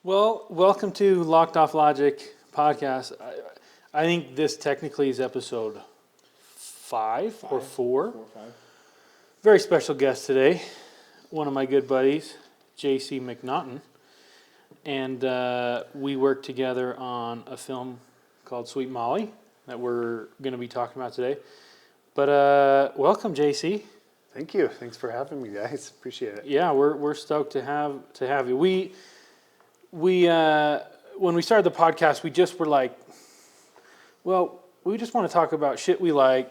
Well, welcome to Locked Off Logic podcast. I think this technically is episode five or four. 4 or 5. Very special guest today, one of my good buddies, JC McNaughton. And we worked together on a film called Sweet Molly that we're going to be talking about today. But welcome, JC. Thank you. Thanks for having me, guys. Appreciate it. Yeah, we're stoked to have you. We when we started the podcast, we just were like, well, we just want to talk about shit we like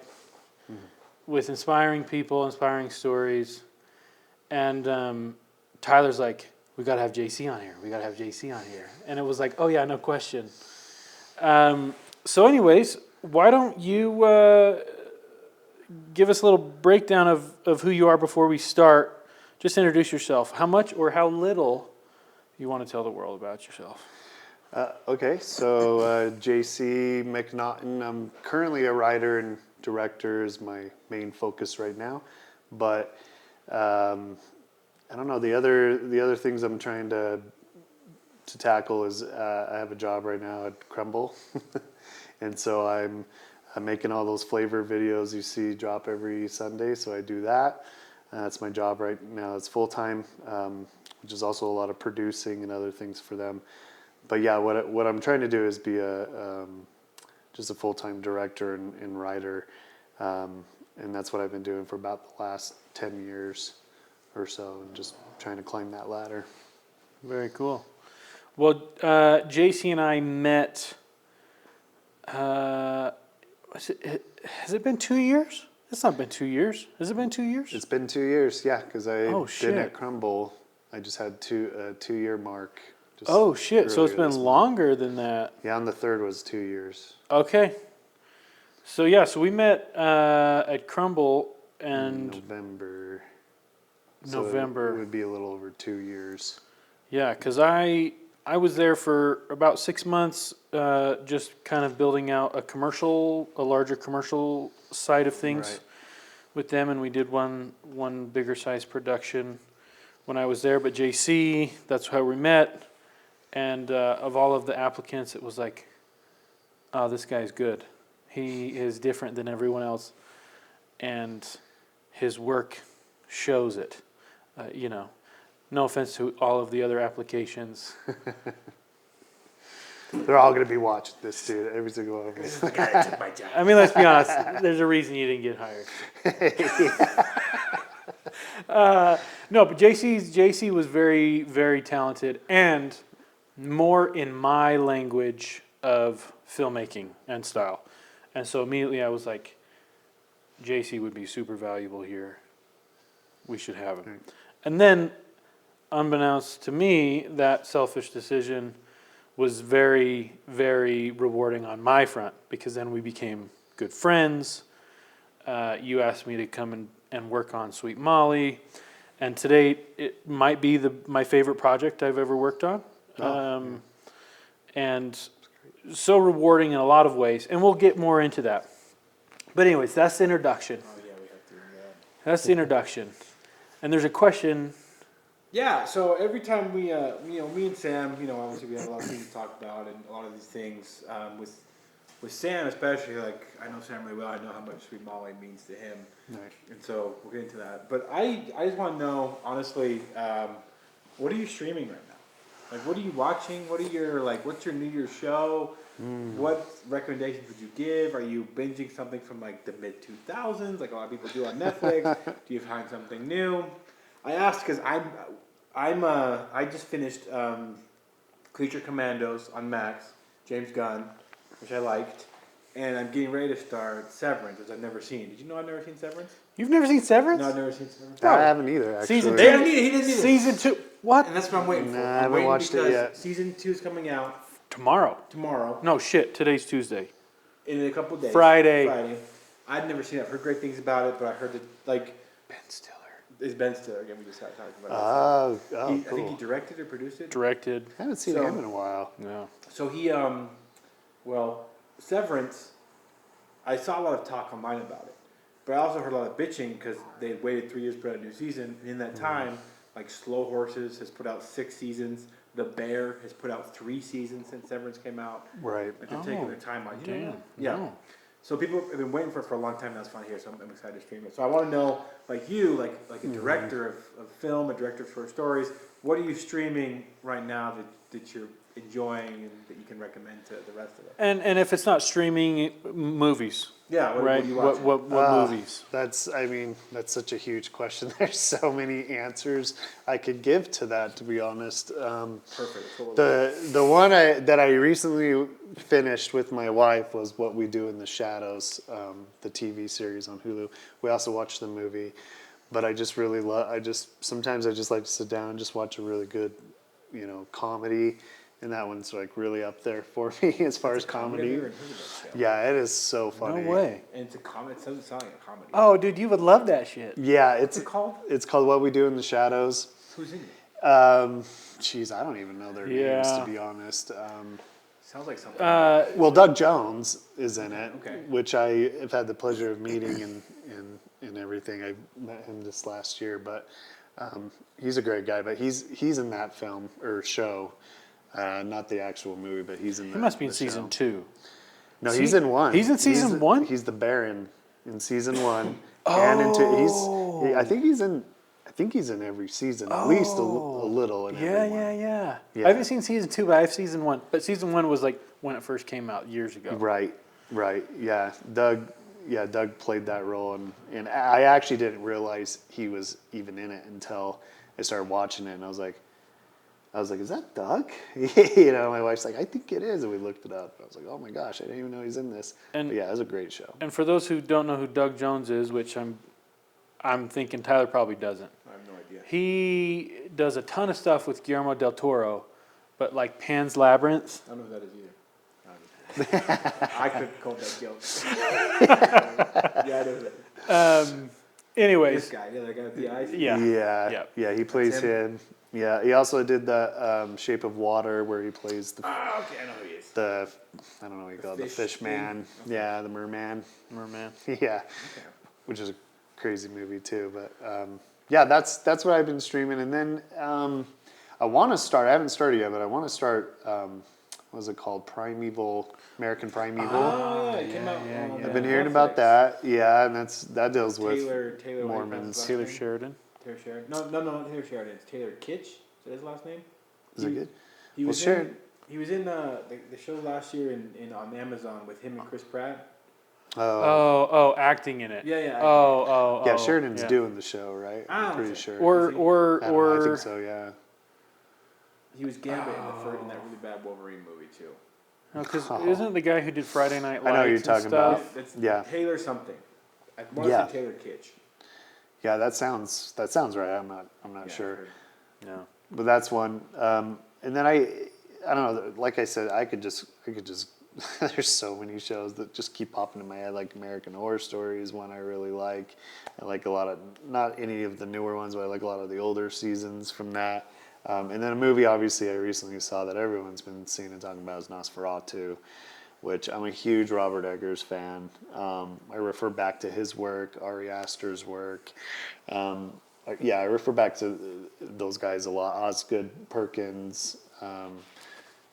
with inspiring people, inspiring stories. And Tyler's like, we got to have JC on here. We got to have JC on here. And it was like, oh, yeah, no question. So anyways, why don't you give us a little breakdown of who you are before we start? Just introduce yourself. How much or how little you want to tell the world about yourself? Okay, so JC McNaughton. I'm currently a writer and director is my main focus right now. But I don't know, the other things I'm trying to tackle is I have a job right now at Crumble. And so I'm making all those flavor videos you see drop every Sunday, so I do that. That's my job right now. It's full-time, which is also a lot of producing and other things for them. But yeah, what I'm trying to do is be just a full-time director and writer, and that's what I've been doing for about the last 10 years or so, and just trying to climb that ladder. Very cool. Well, JC and I met, has it been 2 years? It's not been 2 years. Has it been 2 years? It's been 2 years, yeah, because Oh, I've shit. been at Crumble. I just had a 2-year mark. Just Oh, shit. So it's earlier been this month. longer than that. Yeah, on the 3rd was 2 years. Okay. So, yeah, so we met at Crumble and November. November. So it would be a little over 2 years. Yeah, because I was there for about 6 months, just kind of building out a larger commercial side of things Right. with them, and we did one bigger size production when I was there. But JC, that's how we met, and of all of the applicants, it was like, oh, this guy's good. He is different than everyone else, and his work shows it. No offense to all of the other applications. They're all going to be watching this, dude. Every single one of them. The guy that took my job. I mean, let's be honest. There's a reason you didn't get hired. No, but JC was very, very talented and more in my language of filmmaking and style. And so immediately I was like, JC would be super valuable here. We should have him. Right. And then, unbeknownst to me, that selfish decision was very, very rewarding on my front because then we became good friends. You asked me to come and work on Sweet Molly, and today it might be my favorite project I've ever worked on. And so rewarding in a lot of ways, and we'll get more into that. But anyways, that's the introduction. Oh, yeah, we have to. Yeah. That's the introduction. And there's a question. Yeah, so every time we, me and Sam, obviously we have a lot of things to talk about and a lot of these things. With Sam especially, like, I know Sam really well. I know how much Sweet Molly means to him. Right. And so we'll get into that. But I just want to know, honestly, what are you streaming right now? Like, what are you watching? What's your New Year's show? What recommendations would you give? Are you binging something from like the mid-2000s, like a lot of people do on Netflix? Do you find something new? I asked because I just finished Creature Commandos on Max, James Gunn, which I liked, and I'm getting ready to start Severance, which I've never seen. Did you know I've never seen Severance? You've never seen Severance? No, I've never seen Severance. I haven't either, actually. Season They didn't need it. He didn't need it. Season 2. What? And that's what I'm waiting for. Nah, I I'm haven't waiting watched it because yet. Season 2 is coming out Tomorrow. tomorrow. No, shit. Today's Tuesday. In a couple days. Friday. I'd never seen it. I've heard great things about it, but I heard that, like, Ben Stiller. it's Ben Stiller. Again, we just talked about Oh, it. I think cool. he directed or produced it. Directed. I haven't seen So- him in a while. Yeah. So he, Severance, I saw a lot of talk online about it. But I also heard a lot of bitching because they had waited 3 years to put out a new season. And in that time, like Slow Horses has put out 6 seasons. The Bear has put out 3 seasons since Severance came out. Right. Like they're taking their time out. You know Damn. that? Yeah. No. So people have been waiting for it for a long time. Now it's finally here, so I'm excited to stream it. So I want to know, like you, like a director of film, a director of short stories, what are you streaming right now that you're enjoying and that you can recommend to the rest of us? And if it's not streaming, movies. Yeah, what Right. are you watching? What movies? That's such a huge question. There's so many answers I could give to that, to be honest. Perfect. The one that I recently finished with my wife was What We Do in the Shadows, the TV series on Hulu. We also watched the movie, but I just really sometimes I just like to sit down and just watch a really good, comedy. And that one's like really up there for me as far as comedy. Yeah, it is so funny. No way. And it's a comedy. It doesn't sound like a comedy. Oh, dude, you would love that shit. Yeah, What's it called? It's called What We Do in the Shadows. Who's in it? Jeez, I don't even know their names, to be honest. Sounds like something. Well, Doug Jones is in it, Okay. which I have had the pleasure of meeting and everything. I met him this last year, but he's a great guy. But he's in that film or show, not the actual movie, but he's in. He must be in season 2. No, he's in 1. He's in season 1. He's the Baron in season 1, Oh. and I think he's in every season, at least a little. In every one. Yeah. Yeah. I haven't seen season 2, but I have season 1. But season 1 was like when it first came out years ago. Right. Yeah, Doug played that role, and I actually didn't realize he was even in it until I started watching it, and I was like, is that Doug? My wife's like, I think it is, and we looked it up. I was like, oh my gosh, I didn't even know he's in this. But yeah, it was a great show. And for those who don't know who Doug Jones is, which I'm thinking Tyler probably doesn't. I have no idea. He does a ton of stuff with Guillermo del Toro, but like Pan's Labyrinth. I don't know who that is either. I could call that joke. Yeah, I know that. Anyways, This guy, the guy with the eyes. Yeah. He plays him. Yeah, he also did the Shape of Water, where he plays the Okay, I know who he is. I don't know what you call it, the fish fish man. thing? Yeah, the merman. Merman. Yeah, which is a crazy movie too. But yeah, that's what I've been streaming. And then I want to start. I haven't started yet, but I want to start. What is it called? American Primeval. Oh, yeah, it came out. Yeah. I've been hearing about that. Yeah, and that deals with Taylor Mormons. Taylor Sheridan. Taylor Sheridan. No, not Taylor Sheridan. It's Taylor Kitsch. Is that his last name? Is it good? He Well, was Sheridan. He was in the show last year on Amazon with him and Chris Pratt. Oh, acting in it. Yeah. Yeah, Sheridan's doing the show, right? I I'm don't pretty think- sure. Or I think so. Yeah. He was Gambit in that really bad Wolverine movie too. because isn't it the guy who did Friday Night Lights? I know who you're and talking stuff? about. That's Yeah. Taylor something. I want to Yeah. say Taylor Kitsch. Yeah, that sounds right. I'm not Yeah, sure. I've heard. No. But that's one. And then I don't know. Like I said, I could just. There's so many shows that just keep popping in my head. Like American Horror Story is one I really like. I like a lot of, not any of the newer ones, but I like a lot of the older seasons from that. And then a movie, obviously, I recently saw that everyone's been seeing and talking about is Nosferatu, which I'm a huge Robert Eggers fan. I refer back to his work, Ari Aster's work. I refer back to those guys a lot. Osgood, Perkins.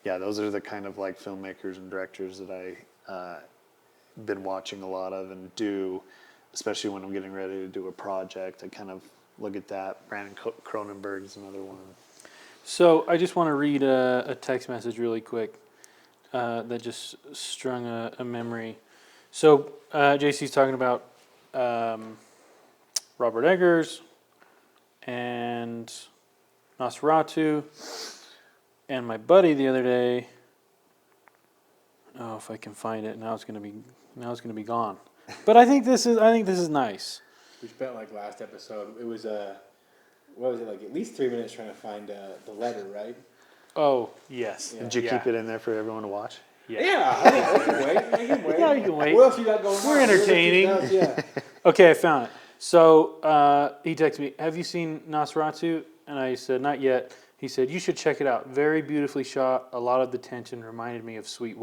Those are the kind of like filmmakers and directors that I been watching a lot of and do, especially when I'm getting ready to do a project. I kind of look at that. Brandon Cronenberg is another one. So I just want to read a text message really quick that just strung a memory. So JC's talking about Robert Eggers and Nosferatu, and my buddy the other day. Oh, if I can find it now, it's gonna be gone. But I think this is nice. We spent like last episode. It was what was it, like at least 3 minutes trying to find the letter, right? Oh yes. Yeah. Did you keep it in there for everyone to watch? Yeah, I can wait. I can wait. Yeah, you can wait. What else you got going on? We're entertaining. What else you got? Yeah. Okay, I found it. So he texted me, "Have you seen Nosferatu?" And I said, "Not yet." He said, "You should check it out. Very beautifully shot. A lot of the tension reminded me of Sweet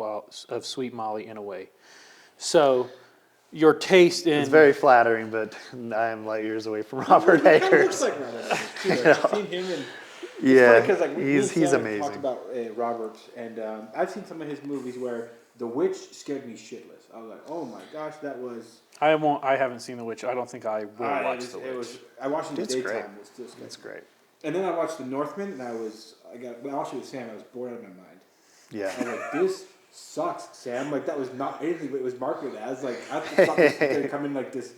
Molly in a way." So, your taste in It's very flattering, but I am light years away from Robert It Eggers. looks like Robert Eggers, too. I've seen him Yeah, because like he's Sam talked amazing. about Robert, and I've seen some of his movies where The Witch scared me shitless. I was like, oh my gosh, that was. I haven't seen The Witch. I don't think I will watch The It Witch. was. I watched it in the It's great. daytime. It still scared It's me. great. And then I watched The Northman, and I watched it with Sam. I was bored out of my mind. Oh, I was Yeah. like, this sucks, Sam. Like that was not anything what it was marketed as. Like I thought this was gonna come in like this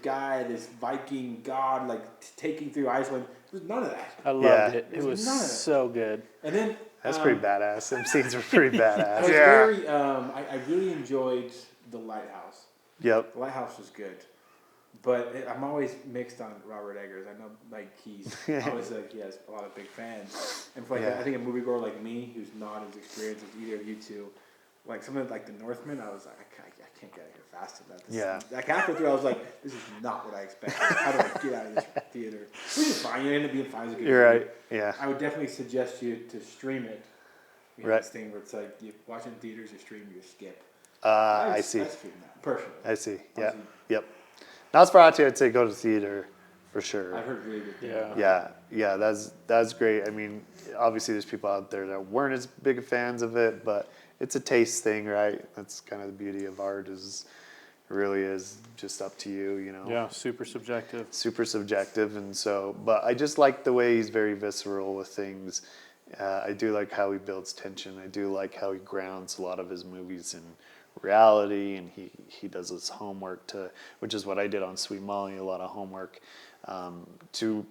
guy, this Viking god, like taking through Iceland. There was none of that. I loved Yeah. it. It There's was none of it. so good. And then That's pretty badass. Them scenes were pretty I badass. was Yeah. very. I really enjoyed The Lighthouse. Yep. The Lighthouse was good. But I'm always mixed on Robert Eggers. I know, like, he's always like, he has a lot of big fans. And for, like, Yeah. I think a moviegoer like me, who's not as experienced as either of you two, like, something like The Northman, I was like, I can't get out of here fast enough. Yeah. Like, halfway through, I was like, this is not what I expected. How do I get out of this theater? Which is fine. You end up being fine. It's a good You're movie. right. Yeah. I would definitely suggest you to stream it. You know, Right. this thing where it's like, you watch it in theaters, you stream, you skip. I see. I stream that, personally. I see. Yeah. Honestly, Yep. Nosferatu, I'd say go to theater for sure. I've heard really good things. Yeah. Yeah, that's great. I mean, obviously there's people out there that weren't as big fans of it, but it's a taste thing, right? That's kind of the beauty of art is it really is just up to you, you know. Yeah, super subjective. Super subjective, and so, but I just like the way he's very visceral with things. I do like how he builds tension. I do like how he grounds a lot of his movies in reality, and he does his homework which is what I did on Sweet Molly, a lot of homework to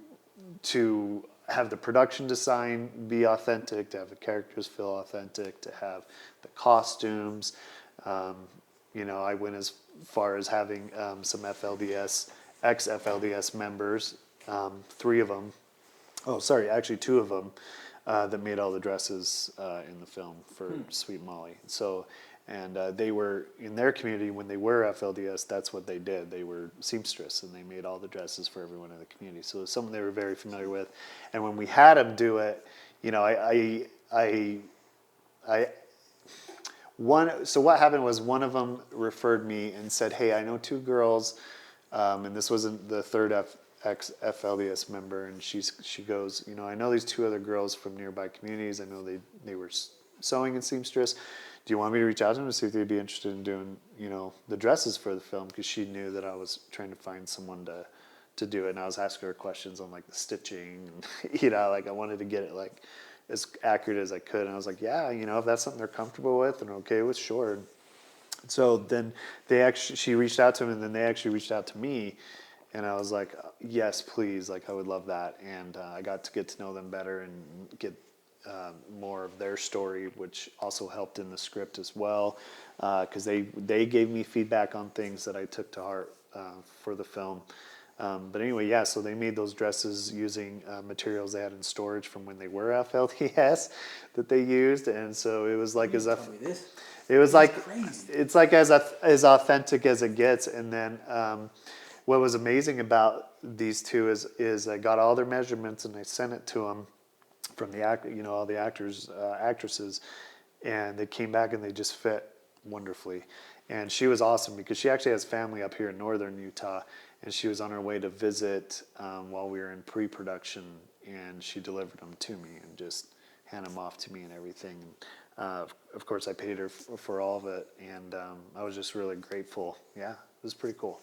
have the production design be authentic, to have the characters feel authentic, to have the costumes. You know, I went as far as having some ex-FLDS members, 3 of them. Oh, sorry, actually 2 of them that made all the dresses in the film for Sweet Molly. So, and they were in their community when they were FLDS. That's what they did. They were seamstress, and they made all the dresses for everyone in the community. So it was something they were very familiar with. And when we had them do it, you know, so what happened was one of them referred me and said, "Hey, I know 2 girls," and this wasn't the third ex-FLDS member, and she goes, "You know, I know these 2 other girls from nearby communities. I know they were sewing and seamstress. Do you want me to reach out to them to see if they'd be interested in doing, you know, the dresses for the film?" Because she knew that I was trying to find someone to do it, and I was asking her questions on like the stitching, and, you know, like I wanted to get it like as accurate as I could, and I was like, yeah, you know, if that's something they're comfortable with and okay with, sure. So then she reached out to him, and then they actually reached out to me, and I was like, yes, please, like I would love that, and I got to get to know them better and get more of their story, which also helped in the script as well, because they gave me feedback on things that I took to heart for the film. But anyway, yeah, so they made those dresses using materials they had in storage from when they were FLDS that they used, and so it was like it's like as authentic as it gets. And then what was amazing about these 2 is I got all their measurements and I sent it to them from all the actors, actresses, and they came back and they just fit wonderfully. And she was awesome because she actually has family up here in northern Utah, and she was on her way to visit while we were in pre-production, and she delivered them to me and just handed them off to me and everything. Of course, I paid her for all of it, and I was just really grateful. Yeah, it was pretty cool.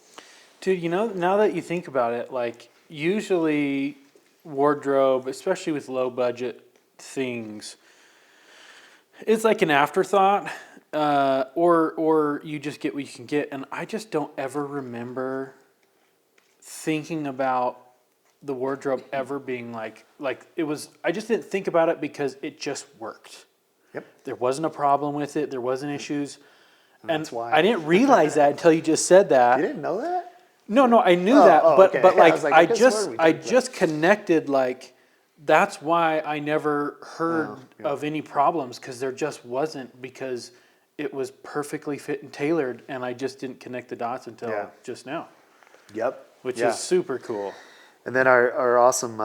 Dude, you know, now that you think about it, like usually wardrobe, especially with low budget things, it's like an afterthought, or you just get what you can get. And I just don't ever remember thinking about the wardrobe ever being like it was. I just didn't think about it because it just worked. Yep. There wasn't a problem with it. There wasn't issues. And that's why. I didn't realize that until you just said that. You didn't know that? No, I knew that, but okay. but I like was like, I I guess where we I did that. just connected, like that's why I never heard of any problems, because there just wasn't, because it was perfectly fit and tailored, and I just didn't connect the dots until just now. Yep. Which is super cool. And then our awesome,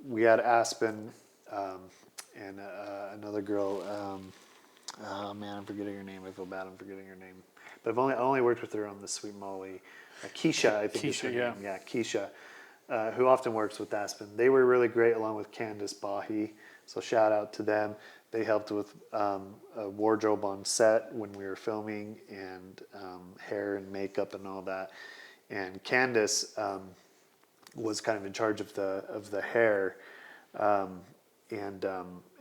we had Aspen and another girl. Oh man, I'm forgetting her name. I feel bad. I'm forgetting her name. But I only worked with her on the Sweet Molly. Keisha, I think. Keisha, yeah. Yeah, Keisha. who often works with Aspen. They were really great, along with Candace Bahi. So shout out to them. They helped with a wardrobe on set when we were filming, and hair and makeup and all that. And Candace was kind of in charge of the hair, and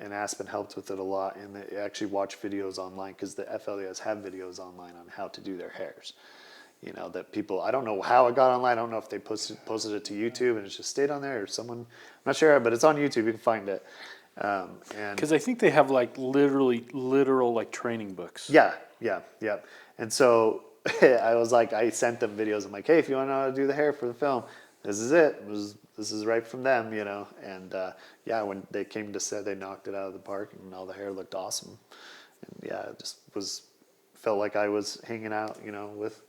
Aspen helped with it a lot. And they actually watch videos online, because the FLDS have videos online on how to do their hairs. You know, that people, I don't know how it got online. I don't know if they posted it to YouTube and it just stayed on there, or someone, I'm not sure, but it's on YouTube. You can find it. And Because I think they have like literal like training books. yeah. And so I was like, I sent them videos. I'm like, hey, if you want to know how to do the hair for the film, this is it. This is right from them, you know. And yeah, when they came to set, they knocked it out of the park, and all the hair looked awesome. And yeah, it just felt like I was hanging out, you know, with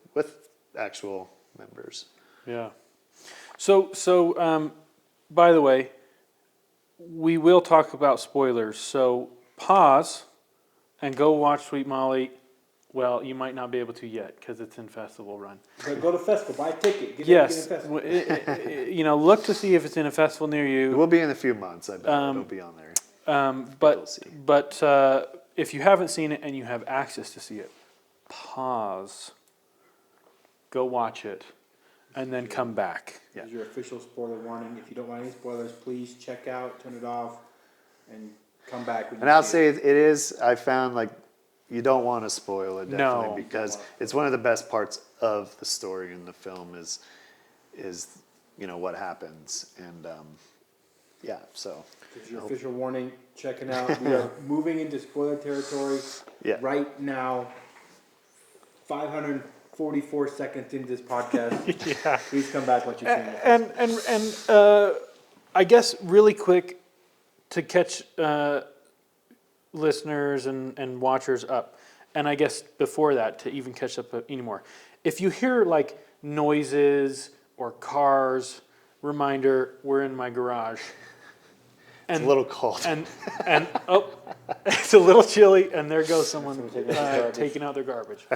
actual members. Yeah. So by the way, we will talk about spoilers. So pause and go watch Sweet Molly. Well, you might not be able to yet because it's in festival run. But go to festival, buy a ticket. Yes. Get in festival. You know, look to see if it's in a festival near It you. will be in a few months. I bet it'll be on there. We'll see. But if you haven't seen it and you have access to see it, pause, go watch it, and then come back. Yeah. Here's your official spoiler warning. If you don't want any spoilers, please check out, turn it off, and come back. And I'll say it is, I found, like, you don't want to spoil it, definitely, No. because it's one of the best parts of the story in the film is you know, what happens. And yeah, so. Here's your official warning. Checking out. We are moving into spoiler territory right now. 544 seconds into this podcast. Yeah. Please come back what you're saying. And I guess really quick to catch listeners and watchers up, and I guess before that to even catch up anymore. If you hear like noises or cars, reminder, we're in my garage. It's a little cold. And oh, it's a little chilly, and there goes someone taking out their garbage.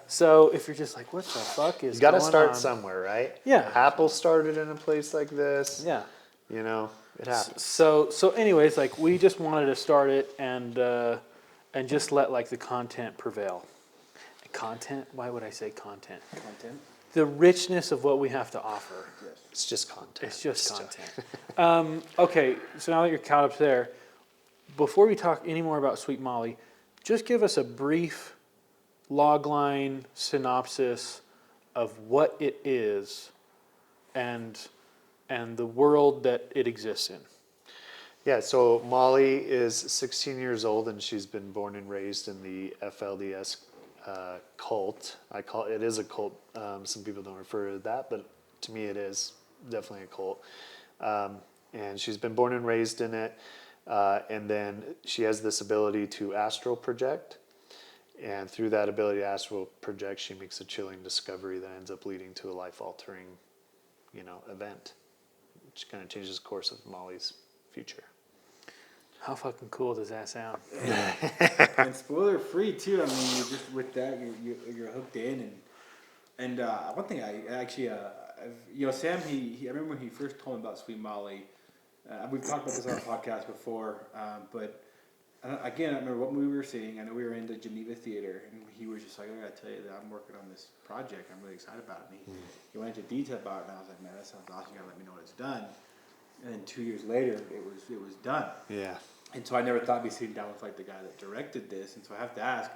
So if you're just like, what the fuck is You got to going start on? somewhere, right? Yeah. Apple started in a place like this. Yeah. You know, it happens. So anyways, like we just wanted to start it and just let like the content prevail. Content? Why would I say content? Content. The richness of what we have to offer. Yes. It's just content. It's just content. Okay, so now that you're caught up there, before we talk any more about Sweet Molly, just give us a brief logline synopsis of what it is and the world that it exists in. Yeah, so Molly is 16 years old, and she's been born and raised in the FLDS cult. It is a cult. Some people don't refer to that, but to me it is definitely a cult. And she's been born and raised in it, and then she has this ability to astral project. And through that ability to astral project, she makes a chilling discovery that ends up leading to a life-altering, you know, event, which kind of changes the course of Molly's future. How fucking cool does that sound? And spoiler free too. I mean, you're just with that, you're hooked in. And one thing I actually, you know, Sam, I remember when he first told me about Sweet Molly. We've talked about this on our podcast before, but again, I remember what movie we were seeing. I know we were in the Geneva Theater, and he was just like, I gotta tell you that I'm working on this project. I'm really excited about it. And he went into detail about it, and I was like, man, that sounds awesome. You gotta let me know when it's done. And then 2 years later, it was done. Yeah. And so I never thought I'd be sitting down with like the guy that directed this. And so I have to ask,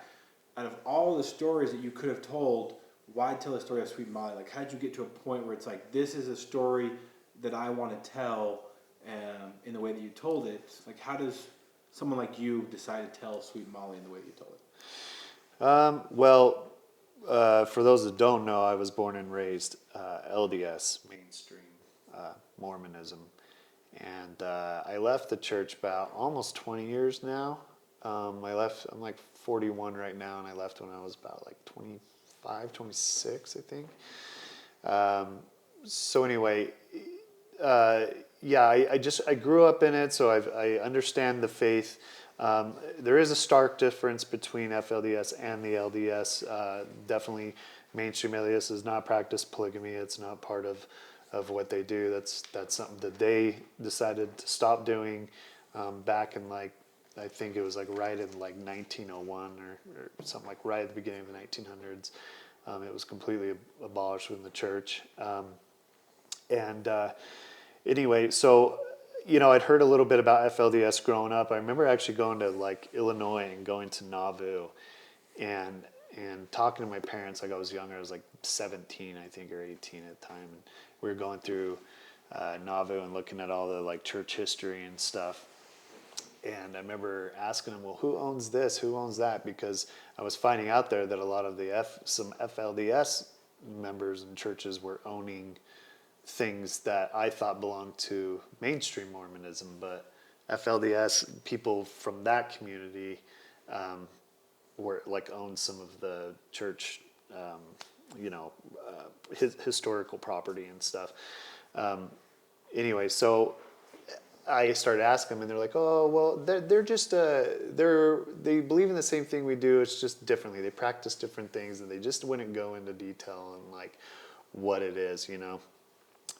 out of all the stories that you could have told, why tell the story of Sweet Molly? Like, how'd you get to a point where it's like, this is a story that I want to tell in the way that you told it? Like, how does someone like you decide to tell Sweet Molly in the way that you told it? Well, for those that don't know, I was born and raised LDS, mainstream Mormonism. And I left the church about almost 20 years now. I'm like 41 right now, and I left when I was about like 25, 26, I think. So anyway, yeah, I grew up in it, so I understand the faith. There is a stark difference between FLDS and the LDS. Definitely, mainstream LDS does not practice polygamy. It's not part of of what they do. That's something that they decided to stop doing back in like, I think it was like right in like 1901 or something, like right at the beginning of the 1900s. It was completely abolished within the church. Anyway, so, I'd heard a little bit about FLDS growing up. I remember actually going to like Illinois and going to Nauvoo and talking to my parents. Like I was younger, I was like 17, I think, or 18 at the time. And we were going through Nauvoo and looking at all the like church history and stuff. And I remember asking them, well, who owns this? Who owns that? Because I was finding out there that a lot of some FLDS members and churches were owning things that I thought belonged to mainstream Mormonism, but FLDS people from that community were like owned some of the church, historical property and stuff. Anyway, so I started asking them, and they're like, "Oh, well, they're just they believe in the same thing we do. It's just differently. They practice different things, and they just wouldn't go into detail on like what it is,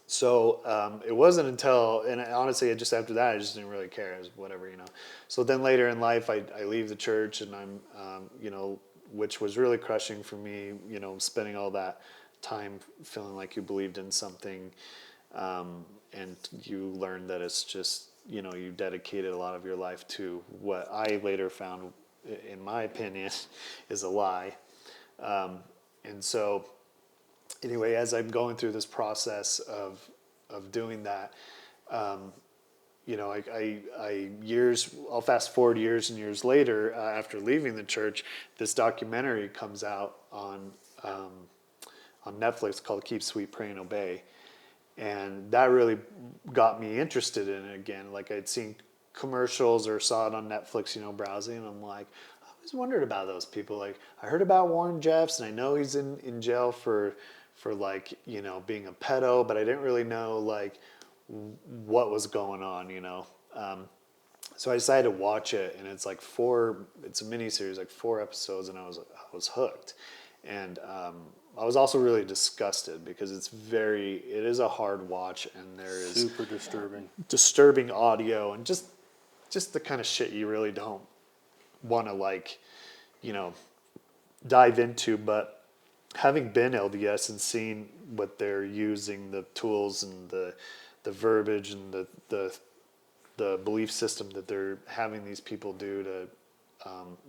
So it wasn't until, and honestly, just after that, I just didn't really care. It was whatever, So then later in life, I leave the church, and I'm, which was really crushing for me, spending all that time feeling like you believed in something, and you learn that it's just, you dedicated a lot of your life to what I later found, in my opinion, is a lie. And so anyway, as I'm going through this process of doing that, I'll fast forward years and years later, after leaving the church, this documentary comes out on Netflix called Keep Sweet, Pray and Obey. And that really got me interested in it again. Like I'd seen commercials or saw it on Netflix, browsing, and I'm like, I always wondered about those people. Like I heard about Warren Jeffs, and I know he's in jail for like, being a pedo, but I didn't really know like what was going on, So I decided to watch it, and it's like it's a miniseries, like 4 episodes, and I was hooked. And I was also really disgusted because it is a hard watch, and there is Super disturbing audio, and just the kind of shit you really don't want to like, dive into. But having been LDS and seeing what they're using, the tools and the verbiage and the belief system that they're having these people do to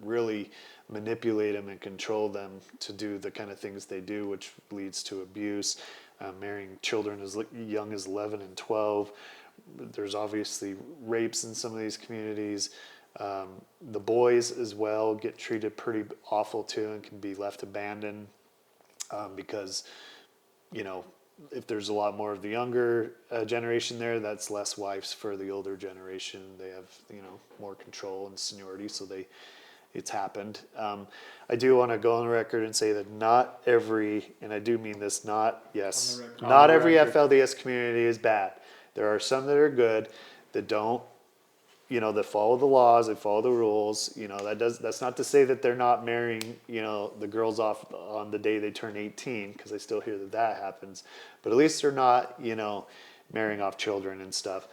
really manipulate them and control them to do the kind of things they do, which leads to abuse, marrying children as young as 11 and 12. There's obviously rapes in some of these communities. The boys as well get treated pretty awful too, and can be left abandoned because, if there's a lot more of the younger generation there, that's less wives for the older generation. They have, more control and seniority, so it's happened. I do want to go on the record and say that not every, and I do mean this, not every FLDS community is bad. There are some that are good, that don't, that follow the laws, they follow the rules. That's not to say that they're not marrying, the girls off on the day they turn 18, because I still hear that happens. But at least they're not, marrying off children and stuff.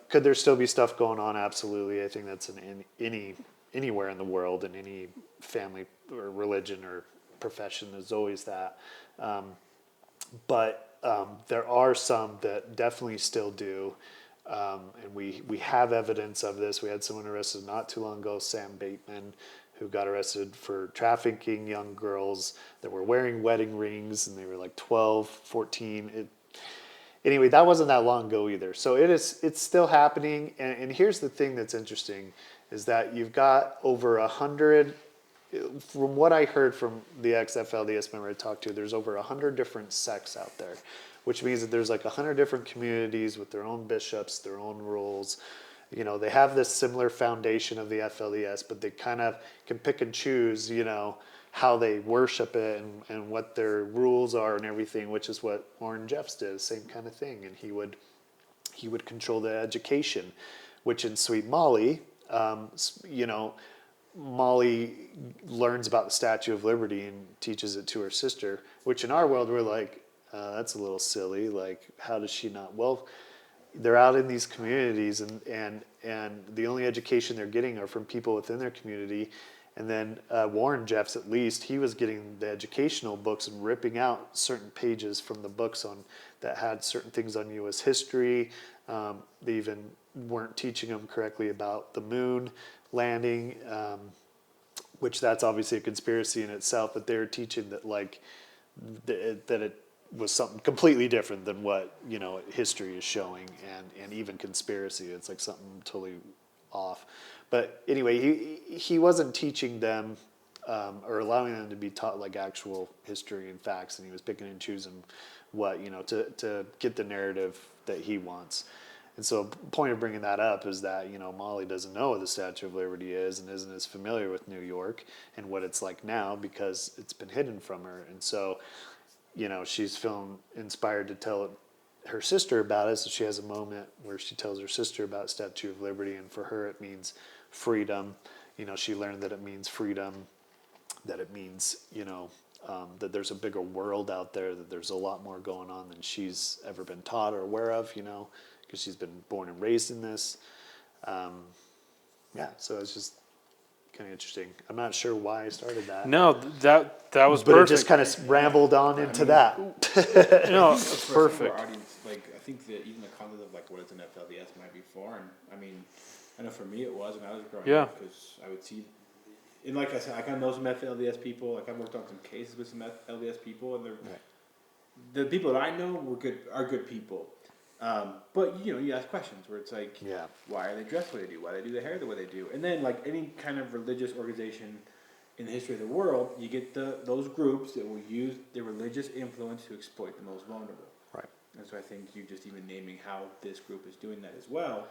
Could there still be stuff going on? Absolutely. I think that's in anywhere in the world, in any family or religion or profession. There's always that. But there are some that definitely still do. And we have evidence of this. We had someone arrested not too long ago, Sam Bateman, who got arrested for trafficking young girls that were wearing wedding rings, and they were like 12, 14. Anyway, that wasn't that long ago either. So it's still happening. And here's the thing that's interesting, is that you've got over 100, from what I heard from the ex-FLDS member I talked to, there's over 100 different sects out there, which means that there's like 100 different communities with their own bishops, their own rules. They have this similar foundation of the FLDS, but they kind of can pick and choose, how they worship it and what their rules are and everything, which is what Warren Jeffs did, same kind of thing. And he would control the education, which in Sweet Molly, Molly learns about the Statue of Liberty and teaches it to her sister, which in our world we're like, that's a little silly. Like, how does she not? Well, they're out in these communities, and the only education they're getting are from people within their community. And then Warren Jeffs, at least, he was getting the educational books and ripping out certain pages from the books on that had certain things on U.S. history. They even weren't teaching them correctly about the moon landing, which that's obviously a conspiracy in itself. But they're teaching that that it was something completely different than what history is showing, and even conspiracy. It's like something totally off. But anyway, he wasn't teaching them or allowing them to be taught like actual history and facts, and he was picking and choosing what to get the narrative that he wants. And so, the point of bringing that up is that Molly doesn't know what the Statue of Liberty is and isn't as familiar with New York and what it's like now because it's been hidden from her. And so, she's feeling inspired to tell her sister about it. So she has a moment where she tells her sister about Statue of Liberty, and for her it means freedom. She learned that it means freedom, that it means that there's a bigger world out there, that there's a lot more going on than she's ever been taught or aware of. Because she's been born and raised in this. So it's just kind of interesting. I'm not sure why I started that. No, that was But perfect. it just kind of rambled on into that. No, For some of perfect. our audience, I think that even the concept of what is an FLDS might be foreign. I mean, I know for me it was when I was growing up, because I would see, and like I said, I kind of know some FLDS people. Like, I've worked on some cases with some FLDS people, and the people that I know are good people. But you ask questions where it's like, why are they dressed the way they do? Why do they do their hair the way they do? And then, like any kind of religious organization in the history of the world, you get those groups that will use their religious influence to exploit the most vulnerable. Right. And so I think you just even naming how this group is doing that as well,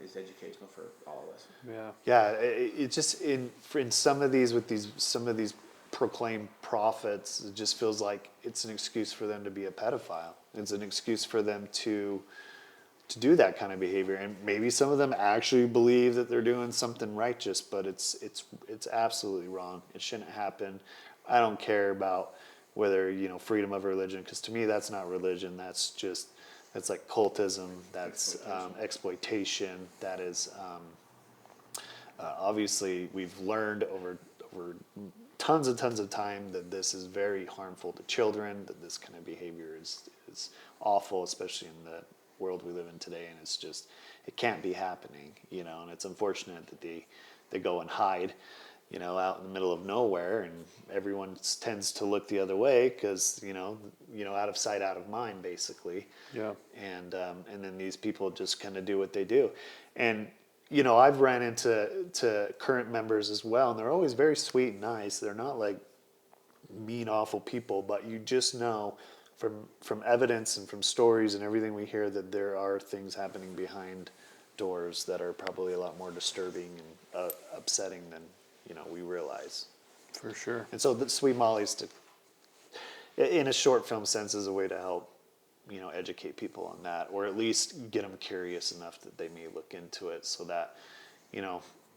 is educational for all of us. Yeah. Yeah, it just in some of these proclaimed prophets, it just feels like it's an excuse for them to be a pedophile. It's an excuse for them to do that kind of behavior, and maybe some of them actually believe that they're doing something righteous, but it's absolutely wrong. It shouldn't happen. I don't care about whether freedom of religion, because to me that's not religion. That's like cultism. That's exploitation. That is obviously we've learned over tons and tons of time that this is very harmful to children, that this kind of behavior is awful, especially in the world we live in today, and it can't be happening, and it's unfortunate that they go and hide, out in the middle of nowhere, and everyone tends to look the other way because, out of sight, out of mind, basically. Yeah. And then these people just kind of do what they do. And I've ran into current members as well, and they're always very sweet and nice. They're not like mean, awful people, but you just know from evidence and from stories and everything we hear that there are things happening behind doors that are probably a lot more disturbing and upsetting than we realize. For sure. And so the Sweet Molly's, in a short film sense, is a way to help educate people on that, or at least get them curious enough that they may look into it, so that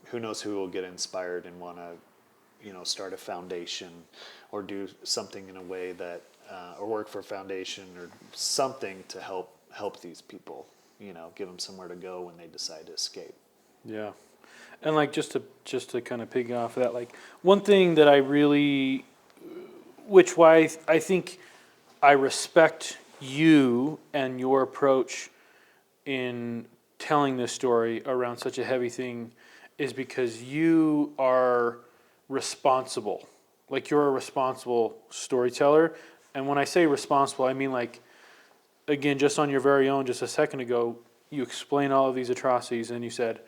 who knows who will get inspired and want to start a foundation or do something in a way that or work for a foundation or something to help these people, give them somewhere to go when they decide to escape. Yeah. And just to kind of piggyback off of that, one thing that I really, why I think I respect you and your approach in telling this story around such a heavy thing, is because you are responsible. You're a responsible storyteller. And when I say responsible, I mean again, just on your very own, just a second ago, you explained all of these atrocities and you said,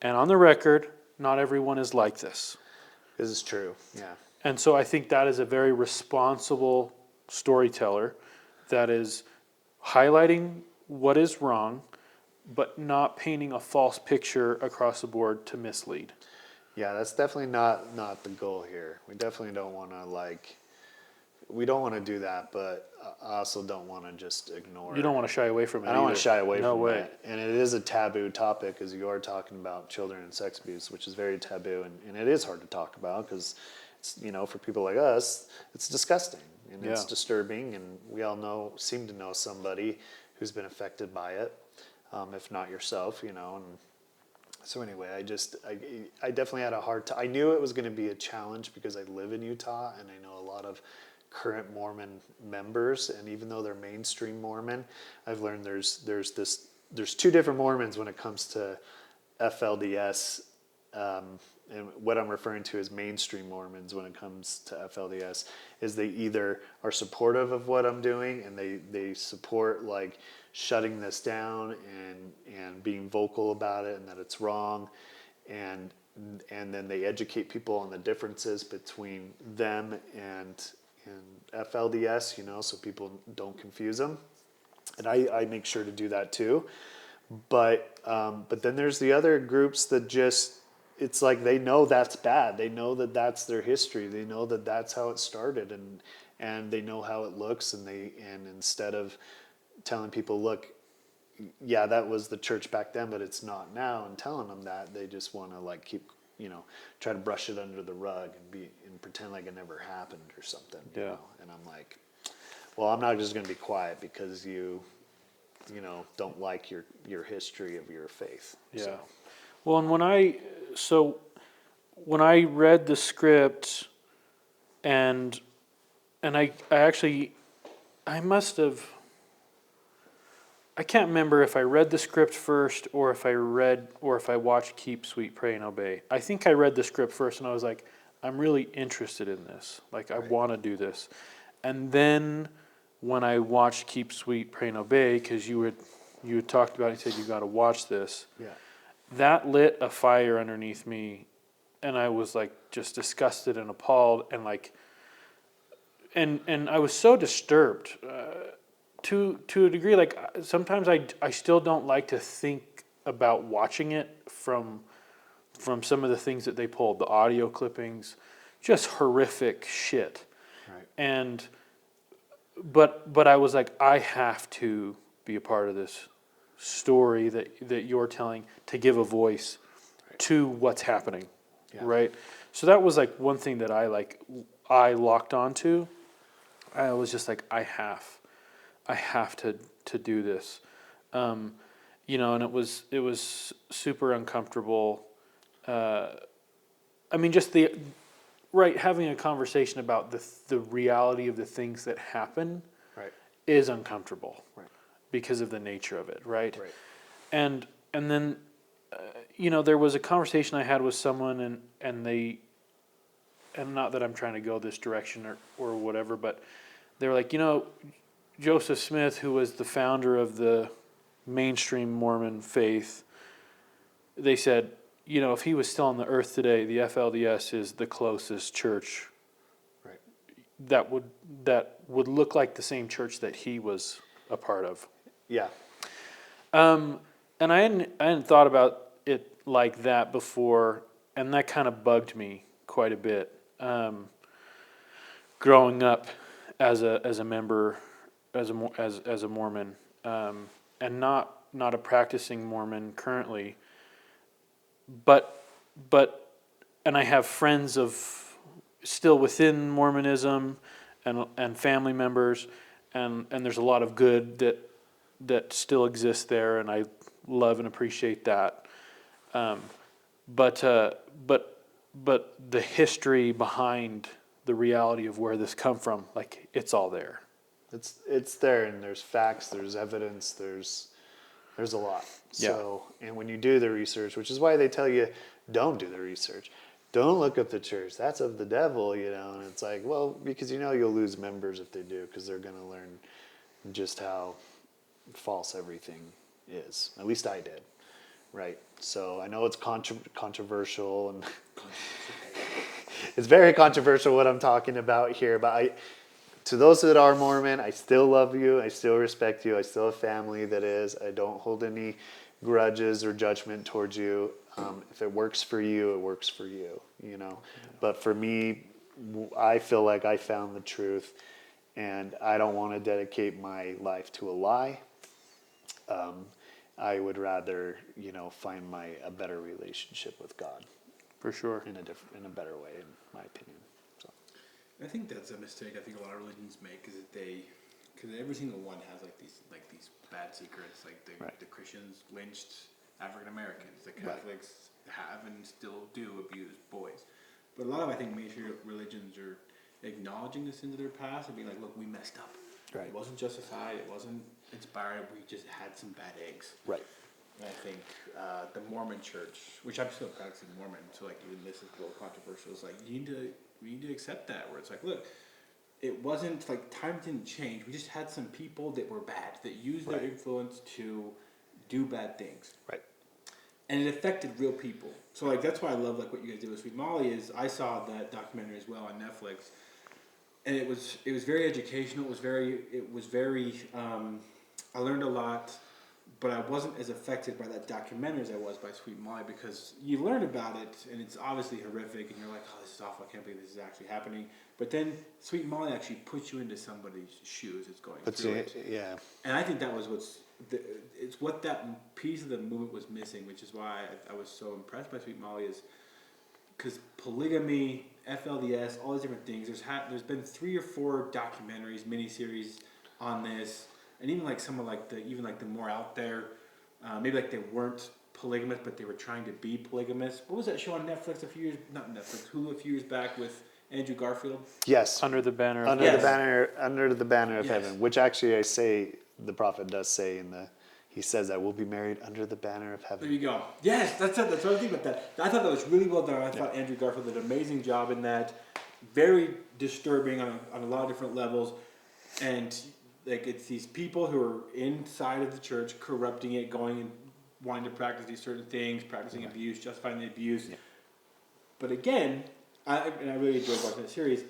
and on the record, not everyone is like this. This is true, yeah. And so I think that is a very responsible storyteller that is highlighting what is wrong, but not painting a false picture across the board to mislead. Yeah, that's definitely not the goal here. We definitely don't want to we don't want to do that, but I also don't want to just ignore. You don't want to shy away from it. I don't want to shy away from way. it. And it is a taboo topic, as you are talking about children and sex abuse, which is very taboo, and it is hard to talk about because, for people like us, it's disgusting. and it's disturbing, and we all seem to know somebody who's been affected by it, if not yourself, and so anyway, I definitely had a hard time. I knew it was going to be a challenge because I live in Utah, and I know a lot of current Mormon members, and even though they're mainstream Mormon, I've learned there's two different Mormons when it comes to FLDS, and what I'm referring to as mainstream Mormons when it comes to FLDS is they either are supportive of what I'm doing and they support like shutting this down and being vocal about it and that it's wrong, and then they educate people on the differences between them and FLDS, so people don't confuse them. And I make sure to do that too. But then there's the other groups that just, it's like they know that's bad. They know that that's their history. They know that that's how it started, and they know how it looks. And instead of telling people, look, yeah, that was the church back then, but it's not now, and telling them that, they just want to like keep, try to brush it under the rug and pretend like it never happened or something. You know? And I'm like, well, I'm not just going to be quiet because you don't like your history of your faith. Yeah. So. Well, and when I read the script, and I actually, I must have, I can't remember if I read the script first or if I watched Keep, Sweet, Pray, and Obey. I think I read the script first, and I was like, I'm really interested in this. Like, I want to do this. And then when I watched Keep, Sweet, Pray, and Obey, because you had talked about it, you said you got to watch this. Yeah. That lit a fire underneath me, and I was like just disgusted and appalled, and like, and I was so disturbed to a degree. Like sometimes I still don't like to think about watching it from some of the things that they pulled, the audio clippings, just horrific shit. Right. And but I was like, I have to be a part of this story that you're telling, to give a voice to what's happening. Yeah. Right. So that was like one thing that I locked onto. I was just like, I have to do this. And it was super uncomfortable. Just having a conversation about the reality of the things that happen is uncomfortable. Right. Because of the nature of it, right? Right. And then, there was a conversation I had with someone, and not that I'm trying to go this direction or whatever, but they were like, Joseph Smith, who was the founder of the mainstream Mormon faith, they said, if he was still on the earth today, the FLDS is the closest church that would look like the same church that he was a part of. Yeah. And I hadn't thought about it like that before, and that kind of bugged me quite a bit. Growing up as a member, as a Mormon, and not a practicing Mormon currently, but I have friends still within Mormonism, and family members, and there's a lot of good that still exists there, and I love and appreciate that. But the history behind the reality of where this come from, like, it's all there. It's there, and there's facts, there's evidence, there's a lot. So, and when you do the research, which is why they tell you, don't do the research. Don't look up the church. That's of the devil, and it's like, well, because you'll lose members if they do, because they're going to learn just how false everything is. At least I did, right? So I know it's controversial, and it's very controversial what I'm talking about here, but to those that are Mormon, I still love you. I still respect you. I still have family that is. I don't hold any grudges or judgment towards you. If it works for you, it works for you, But for me, I feel like I found the truth, and I don't want to dedicate my life to a lie. I would rather, find a better relationship with God. For sure. In a better way, in my opinion. So. I think that's a mistake. I think a lot of religions make is that because every single one has like these bad secrets. Like the Christians lynched African Americans. The Catholics have and still do abuse boys. But a lot of I think major religions are acknowledging the sins of their past and being like, look, we messed up. Right. It wasn't justified. It wasn't inspired. We just had some bad eggs. Right. And I think the Mormon Church, which I'm still practicing Mormon, so like even this is a little controversial. Is like we need to accept that. Where it's like, look, it wasn't like times didn't change. We just had some people that were bad that used their influence to do bad things. Right. And it affected real people. So like that's why I love like what you guys did with Sweet Molly. Is I saw that documentary as well on Netflix, and it was very educational. It was very. I learned a lot. But I wasn't as affected by that documentary as I was by Sweet Molly because you learn about it and it's obviously horrific and you're like, oh, this is awful. I can't believe this is actually happening. But then Sweet Molly actually puts you into somebody's shoes that's going through it. Yeah. And I think that was it's what that piece of the movement was missing, which is why I was so impressed by Sweet Molly is because polygamy, FLDS, all these different things. There's been 3 or 4 documentaries, miniseries on this. And even like some of like the more out there, maybe like they weren't polygamous, but they were trying to be polygamous. What was that show on Netflix Hulu a few years back with Andrew Garfield? Yes. Under the banner of Under the banner of heaven, which actually I say the prophet does say he says that we'll be married under the banner of heaven. There you go. Yes, that's it. That's what I was thinking about that. I thought that was really well done. I thought Andrew Garfield did an amazing job in that. Very disturbing on a lot of different levels, and. Like it's these people who are inside of the church corrupting it, going and wanting to practice these certain things, practicing abuse, justifying the abuse. Yeah. But again, I really enjoyed watching that series.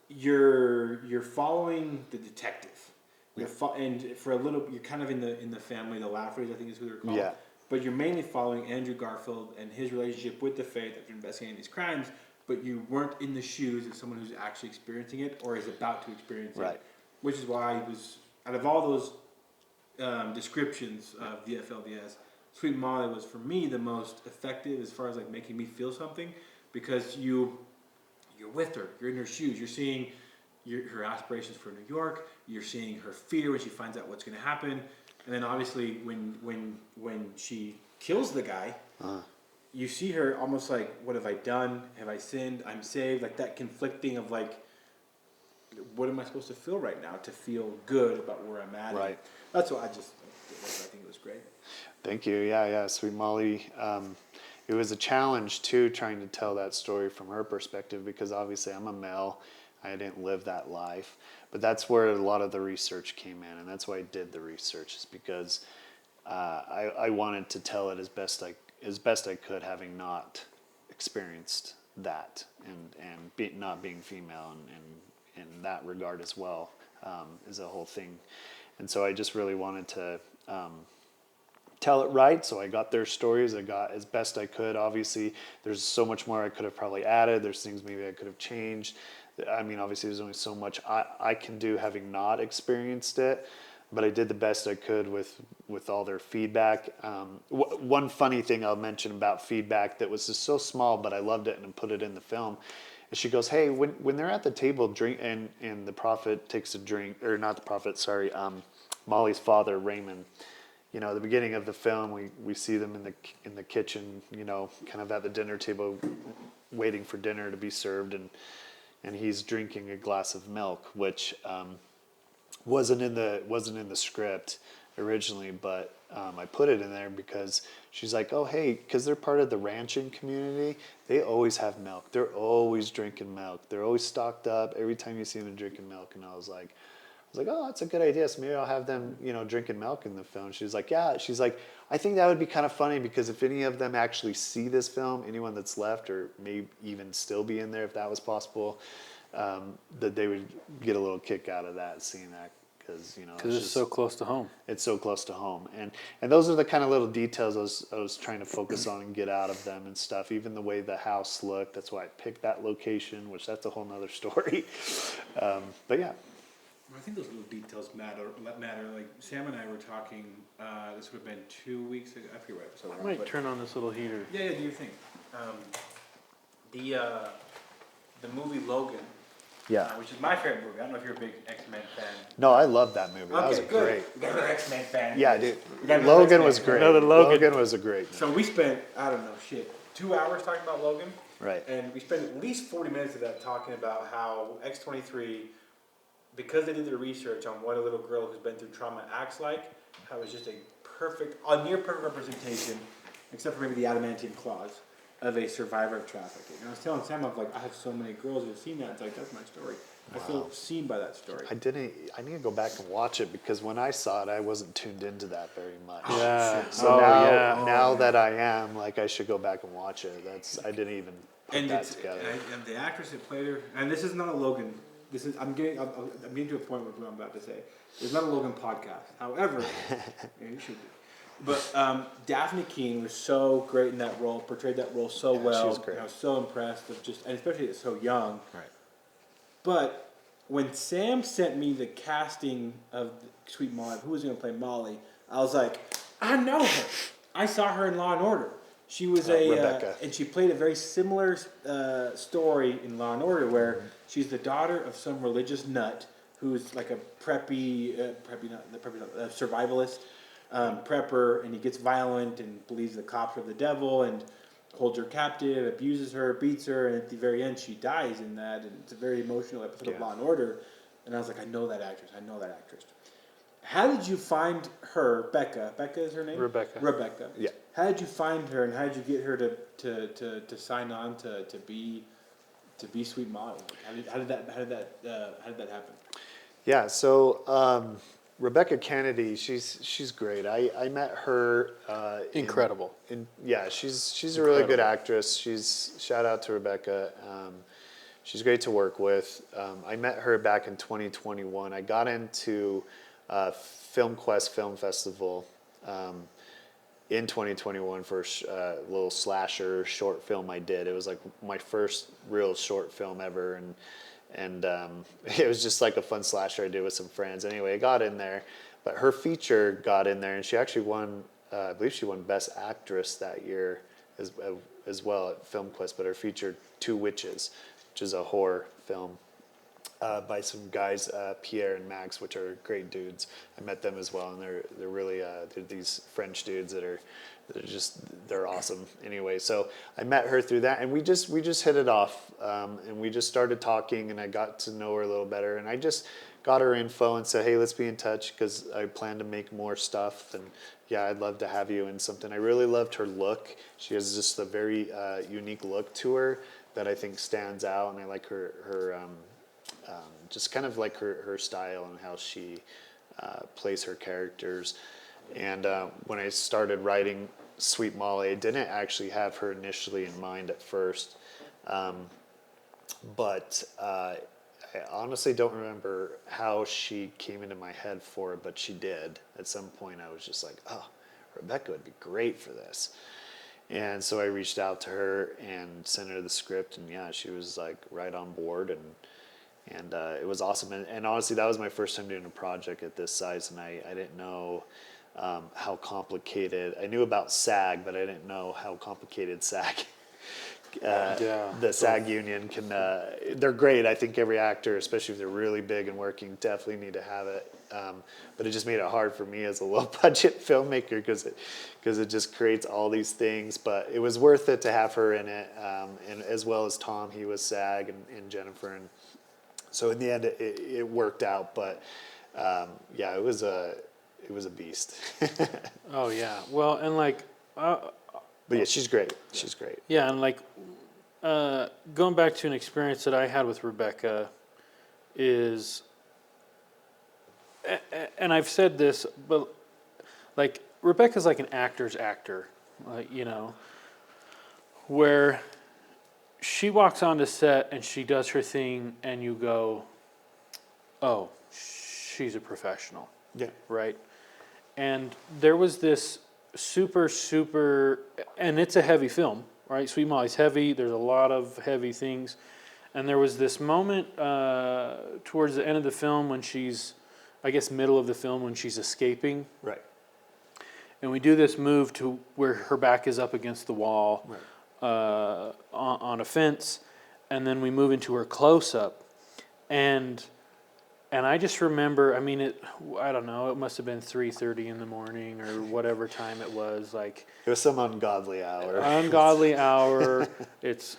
You're following the detective. And for a little, you're kind of in the family, the Laffertys, I think is who they're called. Yeah. But you're mainly following Andrew Garfield and his relationship with the faith after investigating these crimes. But you weren't in the shoes of someone who's actually experiencing it or is about to experience it. Which is why he was, out of all those descriptions of the FLDS, Sweet Molly was for me the most effective as far as like making me feel something, because you're with her, you're in her shoes, you're seeing her aspirations for New York, you're seeing her fear when she finds out what's going to happen, and then obviously when she kills the guy, you see her almost like, what have I done? Have I sinned? I'm saved? Like that conflicting of like, what am I supposed to feel right now to feel good about where I'm at? Right. That's what I think it was great. Thank you. Yeah. Sweet Molly. It was a challenge too, trying to tell that story from her perspective, because obviously I'm a male. I didn't live that life, but that's where a lot of the research came in, and that's why I did the research, is because I wanted to tell it as best I could, having not experienced that, and not being female, and in that regard as well, is a whole thing. And so I just really wanted to tell it right. So I got their stories. I got as best I could. Obviously, there's so much more I could have probably added. There's things maybe I could have changed. I mean, obviously, there's only so much I can do having not experienced it. But I did the best I could with all their feedback. One funny thing I'll mention about feedback that was just so small, but I loved it and put it in the film. She goes, hey, when they're at the table drink and the prophet takes a drink, or not the prophet, sorry, Molly's father, Raymond. You know, at the beginning of the film, we see them in the kitchen, you know, kind of at the dinner table, waiting for dinner to be served, and he's drinking a glass of milk, which wasn't in the script originally, but I put it in there because she's like, oh, hey, because they're part of the ranching community, they always have milk. They're always drinking milk. They're always stocked up. Every time you see them drinking milk. And I was like, oh, that's a good idea. So maybe I'll have them, you know, drinking milk in the film. She's like, yeah. She's like, I think that would be kind of funny, because if any of them actually see this film, anyone that's left, or may even still be in there if that was possible, that they would get a little kick out of that, seeing that. Because it's so close to home. It's so close to home, and those are the kind of little details I was trying to focus on and get out of them and stuff. Even the way the house looked. That's why I picked that location, which that's a whole nother story. But yeah. I think those little details matter. Like Sam and I were talking. This would have been 2 weeks ago. I forget what episode. I might turn on this little heater. Yeah. Do your thing. The movie Logan. Yeah. which is my favorite movie. I don't know if you're a big X-Men fan. No, I love that movie. That was Okay, great. We got another X-Men fan. Yeah, dude. We got another Logan X-Men was fan. great. Another Logan. Was a great movie. So we spent, I don't know, 2 hours talking about Logan. Right. And we spent at least 40 minutes of that talking about how X-23, because they did their research on what a little girl who's been through trauma acts like, how it's just a near perfect representation, except for maybe the adamantium clause, of a survivor of trafficking. And I was telling Sam, I have so many girls who have seen that. It's like, that's my story. I feel seen by that story. I need to go back and watch it because when I saw it, I wasn't tuned into that very much. Yeah. So yeah. now that I am, like, I should go back and watch it. I didn't even put And that it's together. and the actress that played her, and this is not a Logan. This is I'm getting to a point with what I'm about to say. It's not a Logan podcast. However, yeah, you should be. But Daphne Keane was so great in that role, portrayed that role so well. she was great. And I was so impressed of and especially it's so young. Right. But when Sam sent me the casting of Sweet Molly, who was going to play Molly, I was like, I know her. I saw her in Law and Order. She was Rebekah. and she played a very similar story in Law and Order, where she's the daughter of some religious nut who's like a survivalist, prepper, and he gets violent and believes the cops are the devil and holds her captive, abuses her, beats her, and at the very end she dies in that, and it's a very emotional episode of Law and Order. And I was like, I know that actress. How did you find her, Becca? Becca is her name? Rebekah. Yeah. How did you find her, and how did you get her to sign on to be Sweet Molly? How did that happen? Yeah. So Rebekah Kennedy, she's great. I met her. Incredible. She's a really good actress. Shout out to Rebekah. She's great to work with. I met her back in 2021. I got into Film Quest Film Festival in 2021 for a little slasher short film I did. It was like my first real short film ever, and it was just like a fun slasher I did with some friends. Anyway, I got in there, but her feature got in there, and she actually won. I believe she won Best Actress that year as well at Film Quest. But her feature Two Witches, which is a horror film by some guys, Pierre and Max, which are great dudes. I met them as well, and they're really they're these French dudes they're awesome. Anyway, so I met her through that, and we just hit it off, and we just started talking, and I got to know her a little better, and I just got her info and said, hey, let's be in touch because I plan to make more stuff, and yeah, I'd love to have you in something. I really loved her look. She has just a very unique look to her that I think stands out, and I like her just kind of like her style and how she plays her characters. And when I started writing Sweet Molly, I didn't actually have her initially in mind at first, but I honestly don't remember how she came into my head for it, but she did. At some point I was just like, oh, Rebekah would be great for this. And so I reached out to her and sent her the script, and yeah, she was like right on board, and it was awesome. And honestly, that was my first time doing a project at this size, and I didn't know how complicated. I knew about SAG, but I didn't know how complicated SAG. The SAG union can. They're great. I think every actor, especially if they're really big and working, definitely need to have it. But it just made it hard for me as a low-budget filmmaker because it just creates all these things. But it was worth it to have her in it, and as well as Tom. He was SAG, and Jennifer, and so in the end it worked out. But yeah, it was a beast. Oh yeah. Well, and like. But yeah, she's great. She's great. Yeah, and like going back to an experience that I had with Rebekah is, and I've said this, but like Rebekah's like an actor's actor, you know, where she walks onto set and she does her thing, and you go, oh, she's a professional. Yeah. Right? And there was this super, and it's a heavy film, right? Sweet Molly's heavy. There's a lot of heavy things. And there was this moment towards the end of the film when she's, I guess middle of the film, when she's escaping. Right. And we do this move to where her back is up against the wall, right, on a fence. And then we move into her close-up. And I just remember, I mean, I don't know, it must have been 3:30 in the morning or whatever time it was, like It was some ungodly hour. ungodly hour. It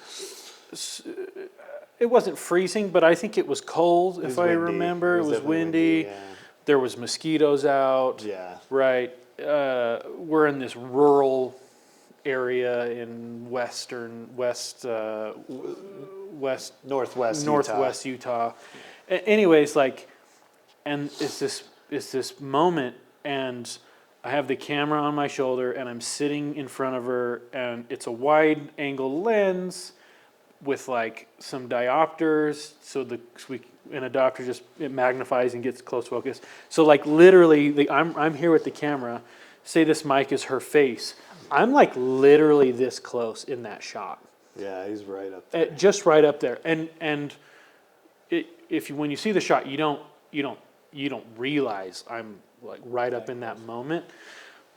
wasn't freezing, but I think it was cold, It was if I windy. remember. It was definitely windy. Yeah. There was mosquitoes out. Yeah. Right. We're in this rural area in west northwest Utah. Anyways, like, and it's this moment, and I have the camera on my shoulder, and I'm sitting in front of her, and it's a wide angle lens with like some diopters, an adapter just it magnifies and gets close focus. So like literally, I'm here with the camera. Say this mic is her face. I'm like literally this close in that shot. Yeah, he's right up there. Just right up there. And when you see the shot, you don't realize I'm like right up in that moment.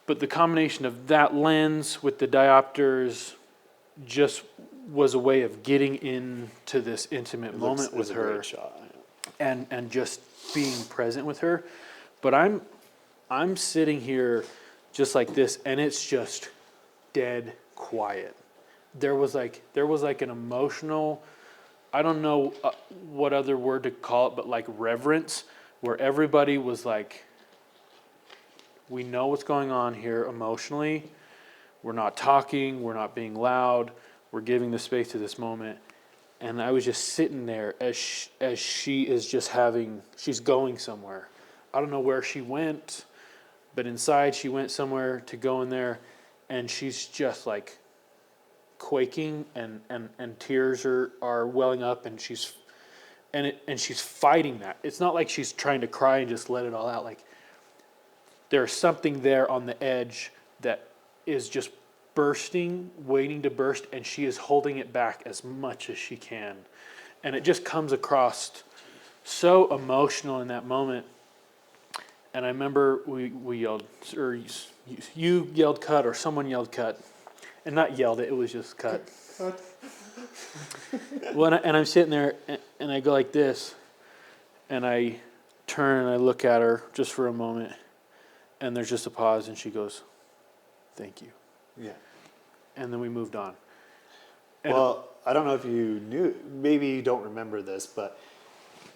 But the combination of that lens with the diopters just was a way of getting into this intimate moment with her. Great shot. And just being present with her. But I'm sitting here just like this, and it's just dead quiet. There was like an emotional, I don't know what other word to call it, but like reverence, where everybody was like, we know what's going on here emotionally. We're not talking. We're not being loud. We're giving the space to this moment. And I was just sitting there as she is just she's going somewhere. I don't know where she went, but inside she went somewhere to go in there, and she's just like quaking, and tears are welling up, and she's fighting that. It's not like she's trying to cry and just let it all out. Like there's something there on the edge that is just bursting, waiting to burst, and she is holding it back as much as she can. And it just comes across so emotional in that moment. And I remember we yelled, or you yelled cut, or someone yelled cut. And not yelled it was just cut. Well, and I'm sitting there, and I go like this, and I turn and I look at her just for a moment, and there's just a pause, and she goes, "Thank you." Yeah. And then we moved on. And Well, I don't know if you knew. Maybe you don't remember this, but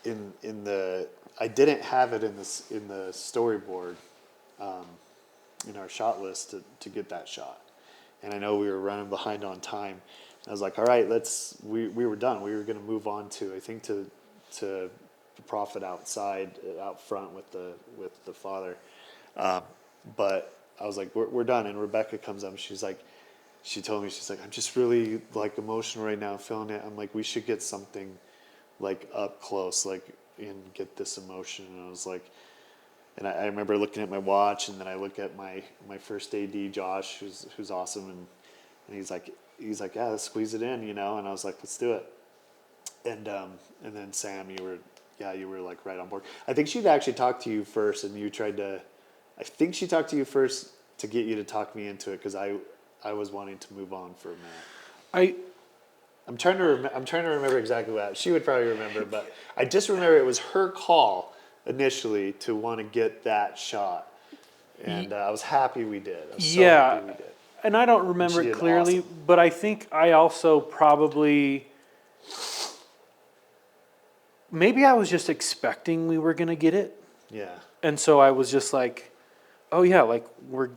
I didn't have it in the storyboard, in our shot list to get that shot, and I know we were running behind on time. I was like, all right, we were done. We were going to move on to the prophet out front with the father, but I was like, we're done. And Rebekah comes up, and she told me, she's like, I'm just really like emotional right now, feeling it. I'm like, we should get something like up close, like, and get this emotion. And I was like, and I remember looking at my watch, and then I look at my first AD, Josh, who's awesome, and he's like, yeah, let's squeeze it in, And I was like, let's do it. And then Sam, you were like right on board. I think she'd actually talked to you first, and you tried to. I think she talked to you first to get you to talk me into it, because I was wanting to move on for a minute. I'm trying to remember exactly what she would probably remember, but I just remember it was her call initially to want to get that shot, and I was happy we did. I was so happy we did. And I don't remember She it did clearly, awesome. but I think I also probably, maybe I was just expecting we were gonna get it, Yeah. and so I was just like, oh yeah, like we're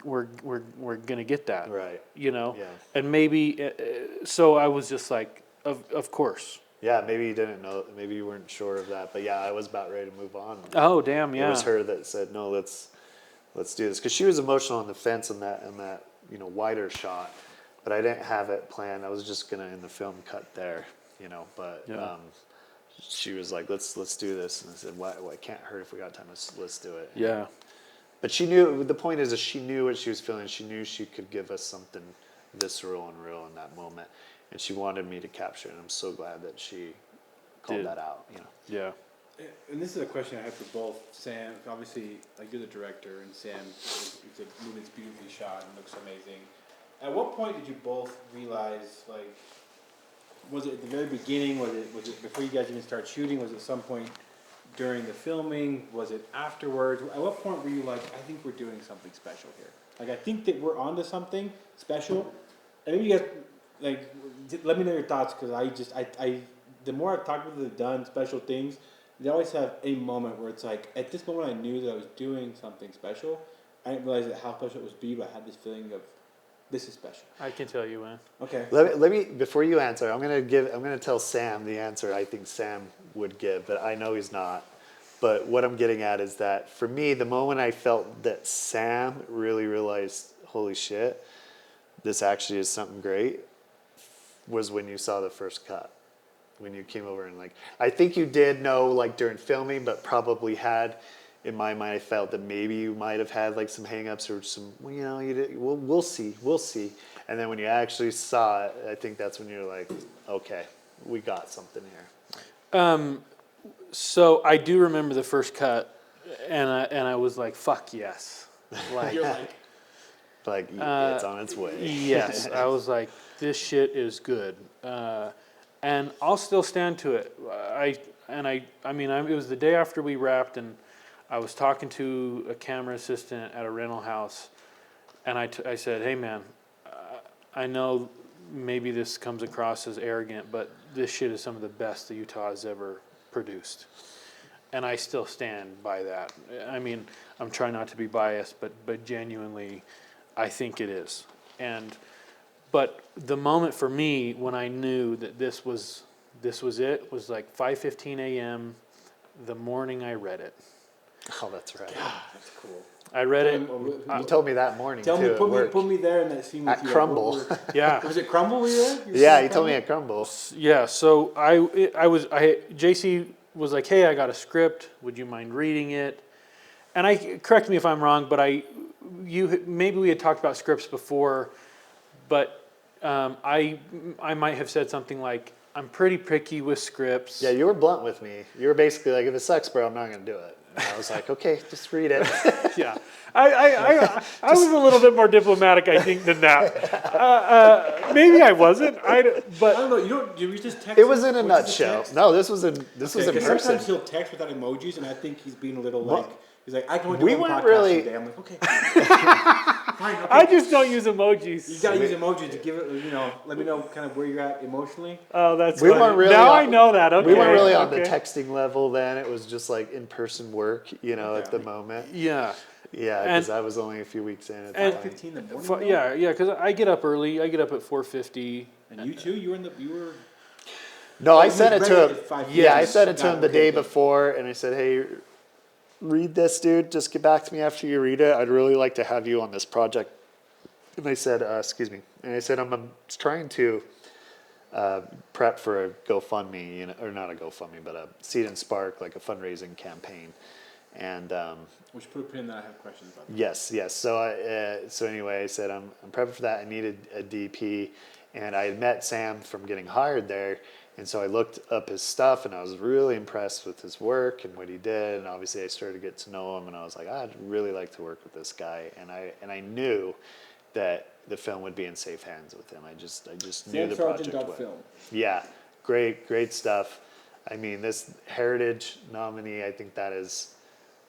gonna get that, Right. Yeah. And maybe so I was just like, of course. yeah, maybe you didn't know, maybe you weren't sure of that, but yeah, I was about ready to move on. Oh damn, yeah. It was her that said, no, let's do this, because she was emotional on the fence in that wider shot, but I didn't have it planned. I was just gonna in the film cut there, but Yeah. she was like, let's do this, and I said, why it can't hurt if we got time. Let's do it. Yeah. But she knew, the point is that she knew what she was feeling. She knew she could give us something visceral and real in that moment. And she wanted me to capture it. And I'm so glad that she called that out, Yeah. And this is a question I have for both Sam. Obviously, like you're the director, and Sam, it's a movie that's beautifully shot and looks amazing. At what point did you both realize, like, was it at the very beginning? Was it before you guys even start shooting? Was it some point during the filming? Was it afterwards? At what point were you like, I think we're doing something special here? Like, I think that we're onto something special. And maybe you guys, like, let me know your thoughts, because I the more I've talked with them that have done special things, they always have a moment where it's like, at this moment I knew that I was doing something special. I didn't realize how special it was be, but I had this feeling of, this is special. I can tell you when. Okay. Let me before you answer, I'm gonna tell Sam the answer I think Sam would give, but I know he's not. But what I'm getting at is that for me, the moment I felt that Sam really realized, holy shit, this actually is something great, was when you saw the first cut. When you came over and like, I think you did know like during filming, but probably had, in my mind, I felt that maybe you might have had like some hangups or some, well, you know, we'll see. And then when you actually saw it, I think that's when you're like, okay, we got something here. So I do remember the first cut, and I was like, fuck yes. Like, You're like, It's on its way. yes, I was like, this shit is good. And I'll still stand to it. It was the day after we wrapped, and I was talking to a camera assistant at a rental house, and I said, hey man, I know maybe this comes across as arrogant, but this shit is some of the best that Utah has ever produced. And I still stand by that. I mean, I'm trying not to be biased, but genuinely, I think it is. But the moment for me when I knew that this was it was like 5:15 a.m. the morning I read it. Oh, that's right. that's cool. I read it. You told me that morning Tell too. me, at work. put me there in that scene with At you. Crumble. Yeah. Was it Crumble we were there? Yeah, he told me at Crumble. Yeah. So JC was like, hey, I got a script. Would you mind reading it? And correct me if I'm wrong, but maybe we had talked about scripts before, but I might have said something like, I'm pretty picky with scripts. Yeah, you were blunt with me. You were basically like, if it sucks, bro, I'm not going to do it. And I was like, okay, just read it. Yeah. I was a little bit more diplomatic, I think, than that. Maybe I wasn't. I don't know. You just text. It was in a him? nutshell. No, this was in Because person. sometimes he'll text without emojis, and I think he's being a little like, he's like, I can only do We one weren't podcast really- today. I'm like, okay. Fine, okay. I just don't use emojis. You gotta use emojis to give it, let me know kind of where you're at emotionally. Oh, that's We funny. weren't really now on- I know that. Okay. We weren't really on okay. the texting level then. It was just like in-person work, at the moment. Yeah. Yeah, because I was only a few weeks in at the and- time. 15 in the morning. Yeah, because I get up early. I get up at 4:50. And you too? You were. No, I you sent it read to it him. at 5 Yeah, I p.m. sent it to him the Okay, day good. before, and I said, hey, read this, dude. Just get back to me after you read it. I'd really like to have you on this project. And I said, excuse me. And I said, I'm trying to prep for a GoFundMe, or not a GoFundMe, but a Seed and Spark, like a fundraising campaign. And We should put a pin in that. I have questions about that. yes. So anyway, I said I'm prepping for that. I needed a DP, and I had met Sam from getting hired there, and so I looked up his stuff, and I was really impressed with his work and what he did. And obviously, I started to get to know him, and I was like, I'd really like to work with this guy. And I knew that the film would be in safe hands with him. I just knew the project would. Film. Yeah, great stuff. I mean, this Heritage nominee, I think that is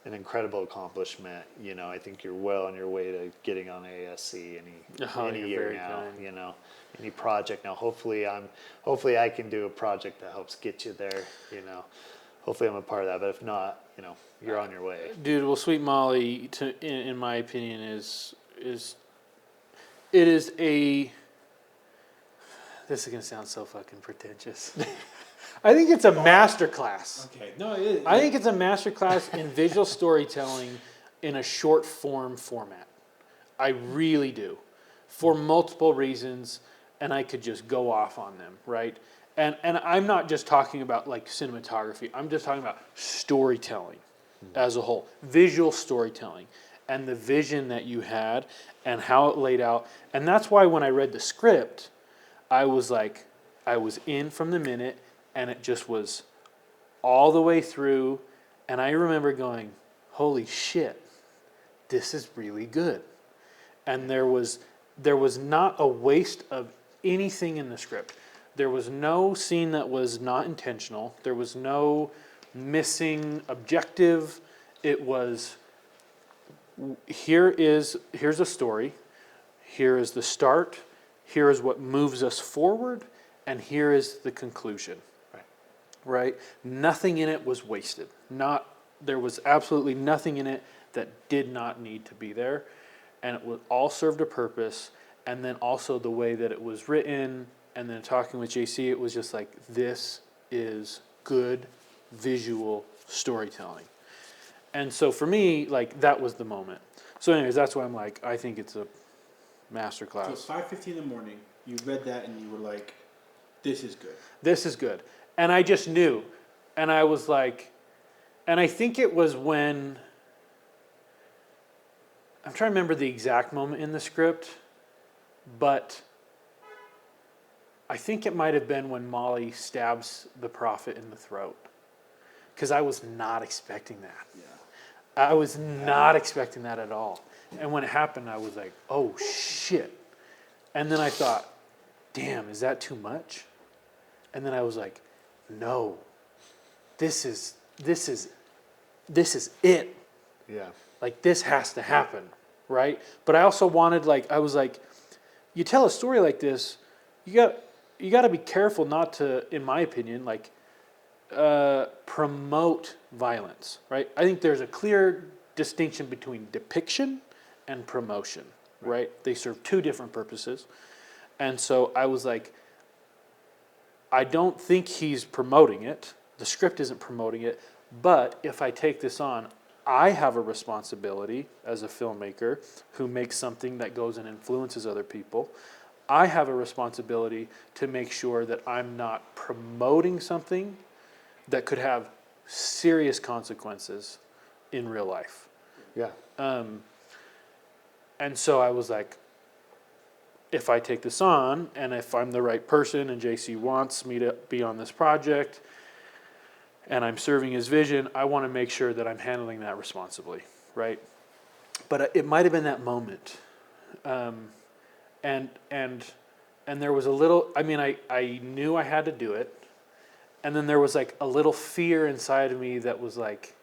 an incredible accomplishment. I think you're well on your way to getting on ASC any you're year very now. kind. Any project now. Hopefully I can do a project that helps get you there. Hopefully I'm a part of that. But if not, you're on your way. Dude, well, Sweet Molly, in my opinion, is it is a. This is gonna sound so fucking pretentious. I think it's a masterclass. Okay. No, it is. I think it's a masterclass in visual storytelling in a short form format. I really do, for multiple reasons, and I could just go off on them, right? And I'm not just talking about like cinematography. I'm just talking about storytelling as a whole, visual storytelling, and the vision that you had and how it laid out. And that's why when I read the script, I was like, I was in from the minute. And it just was all the way through. And I remember going, holy shit, this is really good. And there was not a waste of anything in the script. There was no scene that was not intentional. There was no missing objective. It was, here's a story. Here is the start. Here is what moves us forward. And here is the conclusion. Right? Nothing in it was wasted. There was absolutely nothing in it that did not need to be there. And it was all served a purpose. And then also the way that it was written, and then talking with JC, it was just like, this is good visual storytelling. And so for me, like, that was the moment. So anyways, that's why I'm like, I think it's a masterclass. So it's 5:50 in the morning. You read that and you were like, this is good. This is good. And I just knew. And I was like, and I think it was when, I'm trying to remember the exact moment in the script, but I think it might have been when Molly stabs the prophet in the throat. Because I was not expecting that. Yeah. I was not expecting that at all. And when it happened, I was like, oh shit. And then I thought, damn, is that too much? And then I was like, no, this is it. Yeah. Like, this has to happen, right? But I also wanted, like, I was like, you tell a story like this, you got to be careful not to, in my opinion, like, promote violence, right? I think there's a clear distinction between depiction and promotion, right? They serve two different purposes. And so I was like, I don't think he's promoting it. The script isn't promoting it. But if I take this on, I have a responsibility as a filmmaker who makes something that goes and influences other people. I have a responsibility to make sure that I'm not promoting something that could have serious consequences in real life. Yeah. And so I was like, if I take this on, and if I'm the right person, and JC wants me to be on this project, and I'm serving his vision, I want to make sure that I'm handling that responsibly, right? But it might have been that moment. And there was a little, I mean, I knew I had to do it. And then there was like a little fear inside of me that was like,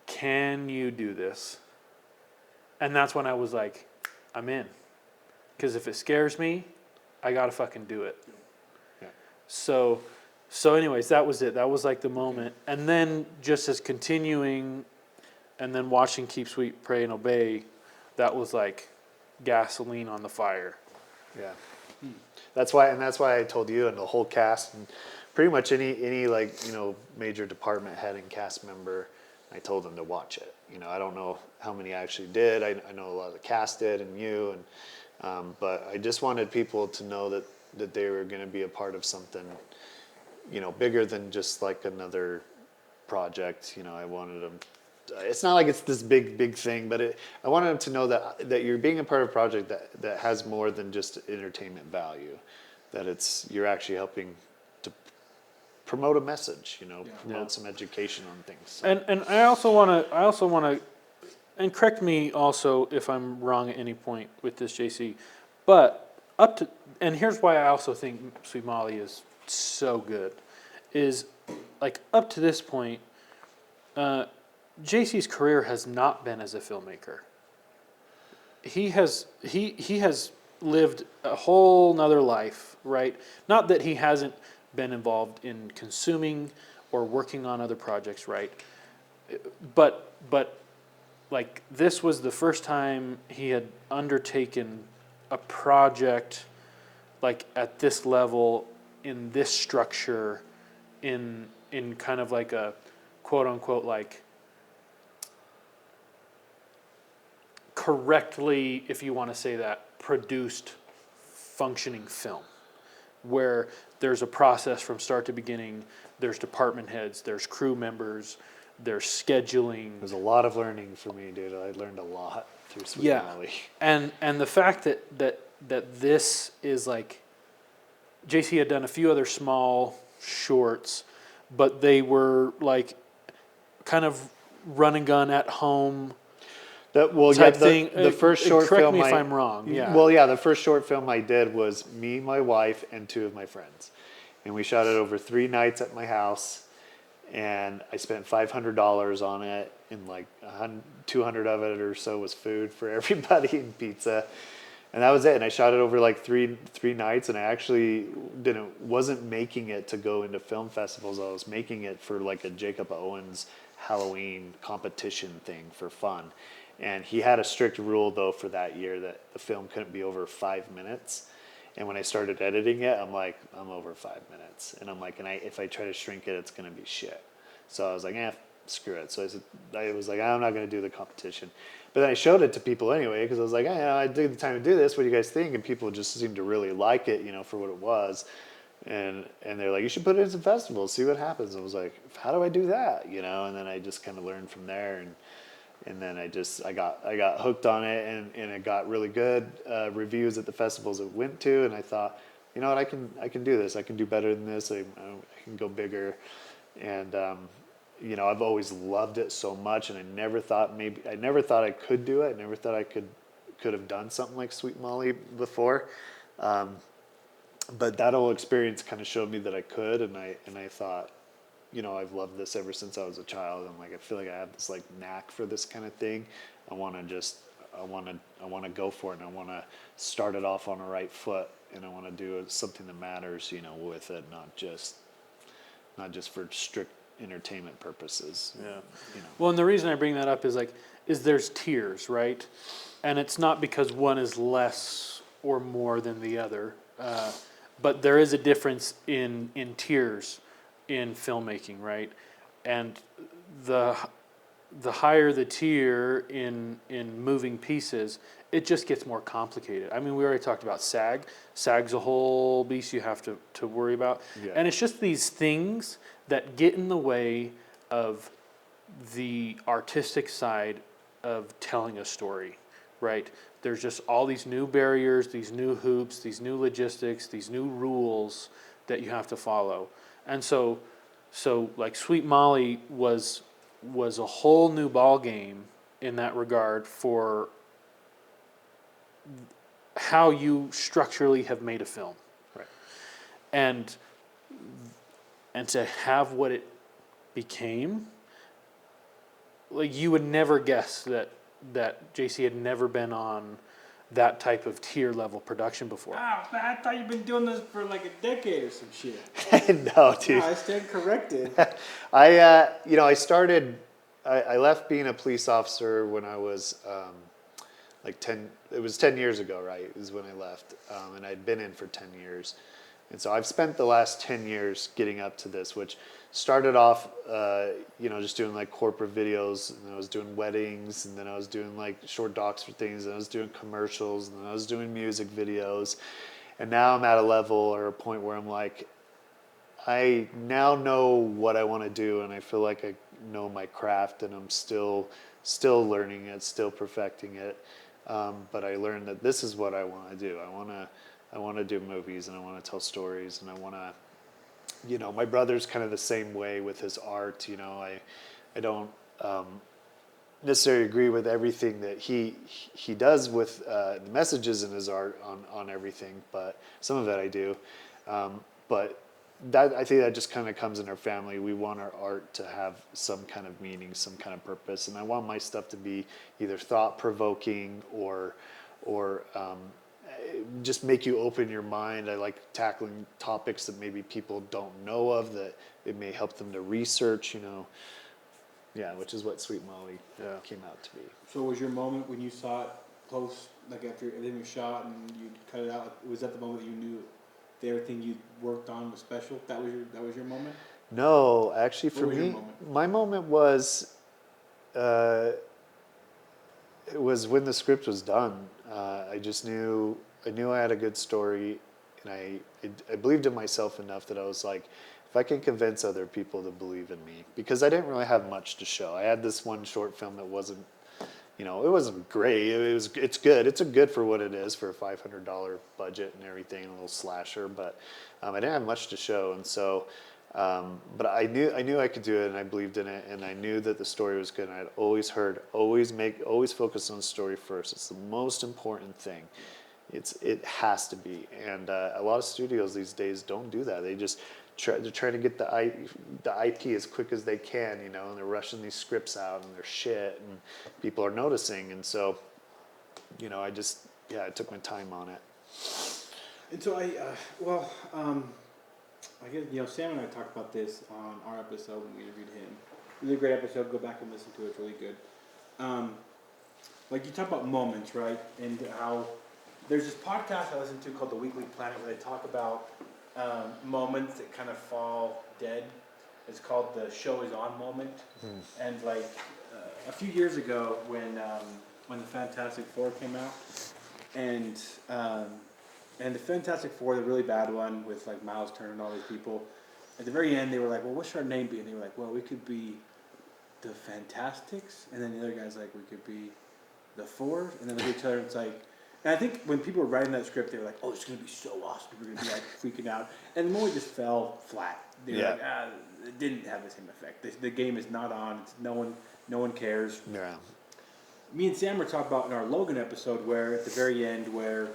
can you do this? And that's when I was like, I'm in. Because if it scares me, I got to fucking do it. Yeah. So anyways, that was it. That was like the moment. And then just as continuing and then watching Keep Sweet, Pray, and Obey, that was like gasoline on the fire. Yeah. That's why I told you and the whole cast and pretty much any like, major department head and cast member, I told them to watch it. I don't know how many actually did. I know a lot of the cast did and you, but I just wanted people to know that they were going to be a part of something, bigger than just like another project. I wanted them. It's not like it's this big thing, but I wanted them to know that you're being a part of a project that has more than just entertainment value, that you're actually helping to promote a message, promote some education on things. So. And I also want to, and correct me also if I'm wrong at any point with this, JC, but and here's why I also think Sweet Molly is so good, is like up to this point, JC's career has not been as a filmmaker. He has lived a whole nother life, right? Not that he hasn't been involved in consuming or working on other projects, right? But like this was the first time he had undertaken a project like at this level, in this structure, in kind of like a quote unquote like correctly, if you want to say that, produced functioning film, where there's a process from start to beginning, there's department heads, there's crew members, there's scheduling. There's a lot of learning for me, dude. I learned a lot through Sweet Molly. And the fact that this is like, JC had done a few other small shorts, but they were like kind of run and gun at home. type thing. The first short correct film me if I'm wrong. Yeah. Well, yeah, the first short film I did was me, my wife, and 2 of my friends. And we shot it over 3 nights at my house. And I spent $500 on it, and like 200 of it or so was food for everybody and pizza. And that was it. And I shot it over like three nights, and I actually wasn't making it to go into film festivals. I was making it for like a Jacob Owens Halloween competition thing for fun. And he had a strict rule though for that year that the film couldn't be over 5 minutes. And when I started editing it, I'm like, I'm over 5 minutes. And I'm like, if I try to shrink it, it's going to be shit. So I was like, screw it. So I was like, I'm not going to do the competition. But then I showed it to people anyway, because I was like, I took the time to do this. What do you guys think? And people just seemed to really like it, for what it was. And they're like, you should put it in some festivals, see what happens. I was like, how do I do that? And then I just kind of learned from there. And then I got hooked on it, and it got really good reviews at the festivals it went to. And I thought, you know what, I can do this. I can do better than this. I can go bigger. And I've always loved it so much, and I never thought I could do it. I never thought I could have done something like Sweet Molly before. But that whole experience kind of showed me that I could, and I thought, I've loved this ever since I was a child. I'm like, I feel like I have this like knack for this kind of thing. I want to go for it, and I want to start it off on the right foot, and I want to do something that matters, with it, not just for strict entertainment purposes. Yeah. Well, and the reason I bring that up is there's tiers, right? And it's not because one is less or more than the other, but there is a difference in tiers in filmmaking, right? And the higher the tier in moving pieces, it just gets more complicated. I mean, we already talked about SAG. SAG's a whole beast you have to worry about. Yeah. And it's just these things that get in the way of the artistic side of telling a story, right? There's just all these new barriers, these new hoops, these new logistics, these new rules that you have to follow. And so like Sweet Molly was a whole new ball game in that regard for how you structurally have made a film. Right. And to have what it became, like you would never guess that JC had never been on that type of tier level production before. Wow, man, I thought you've been doing this for like a decade or some shit. No, dude. No, I stand corrected. I left being a police officer when I was it was 10 years ago, right, is when I left. And I'd been in for 10 years. And so I've spent the last 10 years getting up to this, which started off, just doing like corporate videos, and I was doing weddings, and then I was doing like short docs for things, and I was doing commercials, and then I was doing music videos. And now I'm at a level or a point where I'm like, I now know what I want to do, and I feel like I know my craft, and I'm still learning it, still perfecting it. But I learned that this is what I want to do. I want to do movies, and I want to tell stories, and I want to, my brother's kind of the same way with his art. I don't necessarily agree with everything that he does with the messages in his art on everything, but some of it I do. But I think that just kind of comes in our family. We want our art to have some kind of meaning, some kind of purpose, and I want my stuff to be either thought-provoking or just make you open your mind. I like tackling topics that maybe people don't know of, that it may help them to research, which is what Sweet Molly came out to be. So was your moment when you saw it post, like after everything was shot and you cut it out, was that the moment that you knew that everything you worked on was special? That was your moment? No, actually for me, my moment was, it was when the script was done. I just knew I had a good story, and I believed in myself enough that I was like, if I can convince other people to believe in me, because I didn't really have much to show. I had this one short film that wasn't, it wasn't great. It's good. It's good for what it is, for a $500 budget and everything, a little slasher, but I didn't have much to show, and so But I knew I could do it, and I believed in it, and I knew that the story was good. And I'd always heard, always focus on the story first. It's the most important thing. It has to be. And a lot of studios these days don't do that. They're trying to get the IP as quick as they can, and they're rushing these scripts out, and they're shit, and people are noticing. And so, I took my time on it. And so I guess, Sam and I talked about this on our episode when we interviewed him. It was a great episode. Go back and listen to it. It's really good. Like you talk about moments, right? And how there's this podcast I listen to called The Weekly Planet where they talk about moments that kind of fall dead. It's called the show is on moment. And like a few years ago when the Fantastic Four came out, and the Fantastic Four, the really bad one with like Miles Turner and all these people, at the very end they were like, well, what should our name be? And they were like, well, we could be the Fantastics. And then the other guy's like, we could be the Four. And then they look at each other and it's like, and I think when people were writing that script, they were like, oh, it's going to be so awesome. We're going to be like freaking out. And the movie just fell flat. They were like, it didn't have the same effect. The game is not on. It's no one cares. Yeah. Me and Sam were talking about in our Logan episode where at the very end where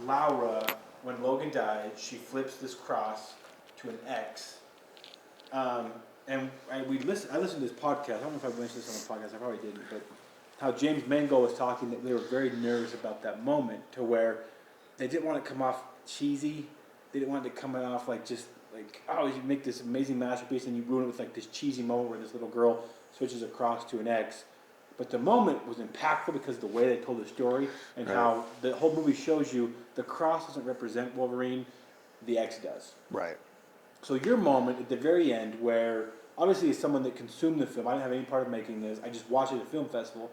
Laura, when Logan died, she flips this cross to an X. And I listened to this podcast. I don't know if I mentioned this on the podcast. I probably didn't. But how James Mangold was talking that they were very nervous about that moment to where they didn't want it to come off cheesy. They didn't want it to come off like just like, oh, you make this amazing masterpiece and you ruin it with like this cheesy moment where this little girl switches across to an X. But the moment was impactful because of the way they told the story and how the whole movie shows you the cross doesn't represent Wolverine, the X does. Right. So your moment at the very end where, obviously as someone that consumed the film, I didn't have any part of making this, I just watched it at a film festival,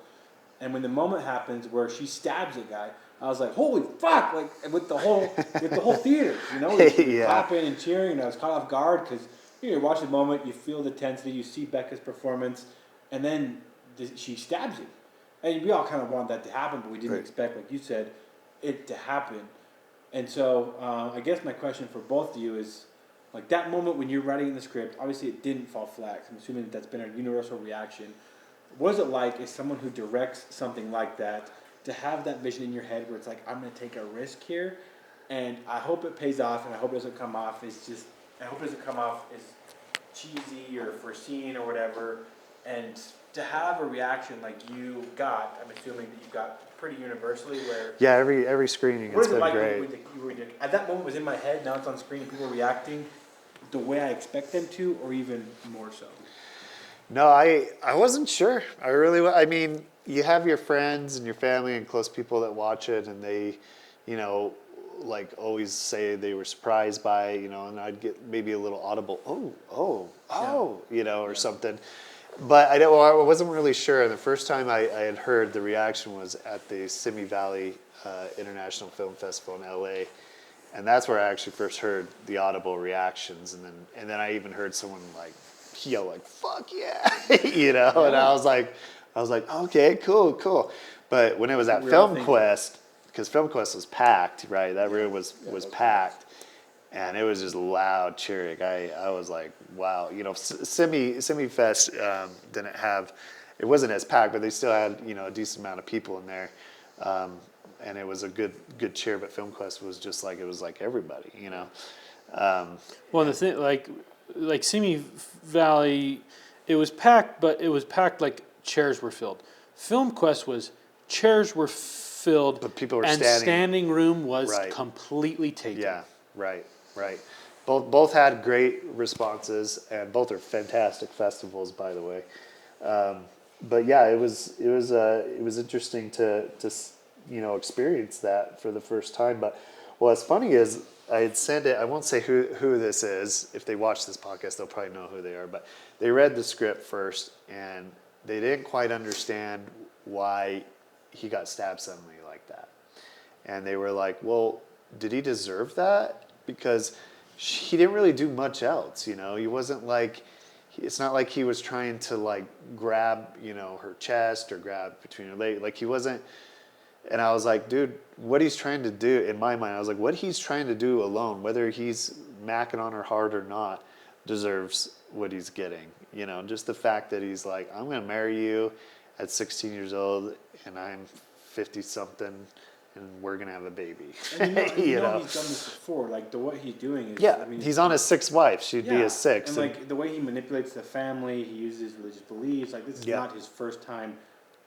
and when the moment happens where she stabs a guy, I was like, holy fuck, like with the whole theater, clapping and cheering, and I was caught off guard because you watch the moment, you feel the intensity, you see Becca's performance, and then she stabs him. And we all kind of wanted that to happen, but we didn't expect, like you said, it to happen. And so I guess my question for both of you is, like that moment when you're writing the script, obviously it didn't fall flat. I'm assuming that's been a universal reaction. What is it like as someone who directs something like that to have that vision in your head where it's like, I'm going to take a risk here, and I hope it pays off, and I hope it doesn't come off as cheesy or foreseen or whatever, and to have a reaction like you got, I'm assuming that you got pretty universally where... Yeah, every screening, it's been great. At that moment it was in my head, now it's on screen and people are reacting the way I expect them to, or even more so. No, I wasn't sure. I mean, you have your friends and your family and close people that watch it, and they, like always say they were surprised by, and I'd get maybe a little audible, or something. But I wasn't really sure. And the first time I had heard the reaction was at the Simi Valley International Film Festival in LA. And that's where I actually first heard the audible reactions. And then I even heard someone like yell like, fuck yeah, and I was like, okay, cool. But when it was at Film Quest, because Film Quest was packed, right? That room was packed. And it was just loud cheering. I was like, wow. Simi Fest didn't have, it wasn't as packed, but they still had, a decent amount of people in there. And it was a good cheer, but Film Quest was just like, it was like everybody, Well, the thing, like Simi Valley, it was packed, but it was packed like chairs were filled. Film Quest was chairs were filled, but people were and standing room was right. completely taken. Yeah, right. Both had great responses, and both are fantastic festivals, by the way. But yeah, it was interesting to experience that for the first time. But what's funny is I had sent it. I won't say who this is. If they watch this podcast, they'll probably know who they are. But they read the script first, and they didn't quite understand why he got stabbed suddenly like that. And they were like, "Well, did he deserve that? Because he didn't really do much else. He wasn't like." It's not like he was trying to like grab, her chest or grab between her legs. Like he wasn't. And I was like, dude, what he's trying to do, in my mind, I was like, what he's trying to do alone, whether he's macking on her hard or not, deserves what he's getting. You know, just the fact that he's like, I'm going to marry you at 16 years old, and I'm 50 something, and we're going to have a baby. And you know, know? he's done this before. Like what he's doing is, Yeah, I mean, he's on his sixth wife. She'd be his sixth. And like the way he manipulates the family, he uses religious beliefs. Like this is not his first time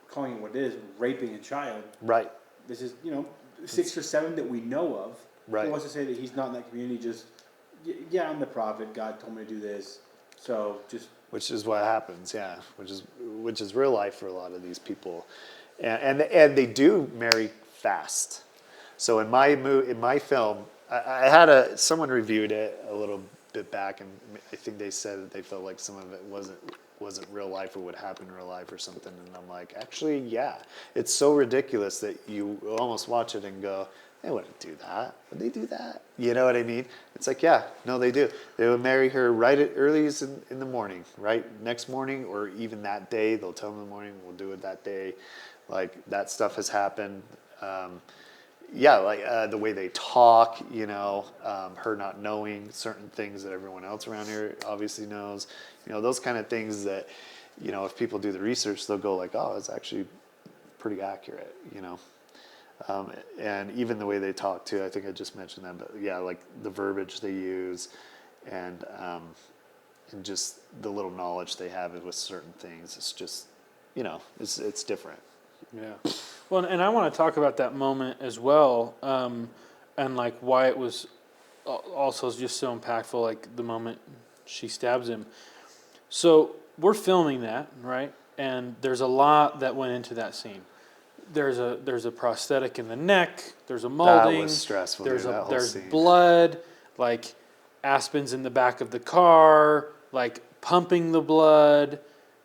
calling it what it is, raping a child. Right. This is, 6 or 7 that we know of. Right. Who wants to say that he's not in that community? Just, yeah, I'm the prophet. God told me to do this. So just. Which is what happens, yeah. Which is real life for a lot of these people, and they do marry fast. So in my film, I had someone reviewed it a little bit back, and I think they said that they felt like some of it wasn't real life or would happen in real life or something. And I'm like, actually, yeah, it's so ridiculous that you almost watch it and go, they wouldn't do that. Would they do that? You know what I mean? It's like, yeah, no, they do. They would marry her right at earliest in the morning, right? Next morning, or even that day. They'll tell them in the morning, we'll do it that day. Like, that stuff has happened. The way they talk, her not knowing certain things that everyone else around here obviously knows. Those kind of things that, if people do the research, they'll go like, oh, it's actually pretty accurate, and even the way they talk too. I think I just mentioned that, but yeah, like the verbiage they use, and just the little knowledge they have with certain things. It's just, it's different. Yeah. Well, and I want to talk about that moment as well, and like why it was also just so impactful. Like the moment she stabs him. So we're filming that, right? And there's a lot that went into that scene. There's a prosthetic in the neck. There's a molding. That was stressful. There's blood. Like Aspen's in the back of the car, like pumping the blood,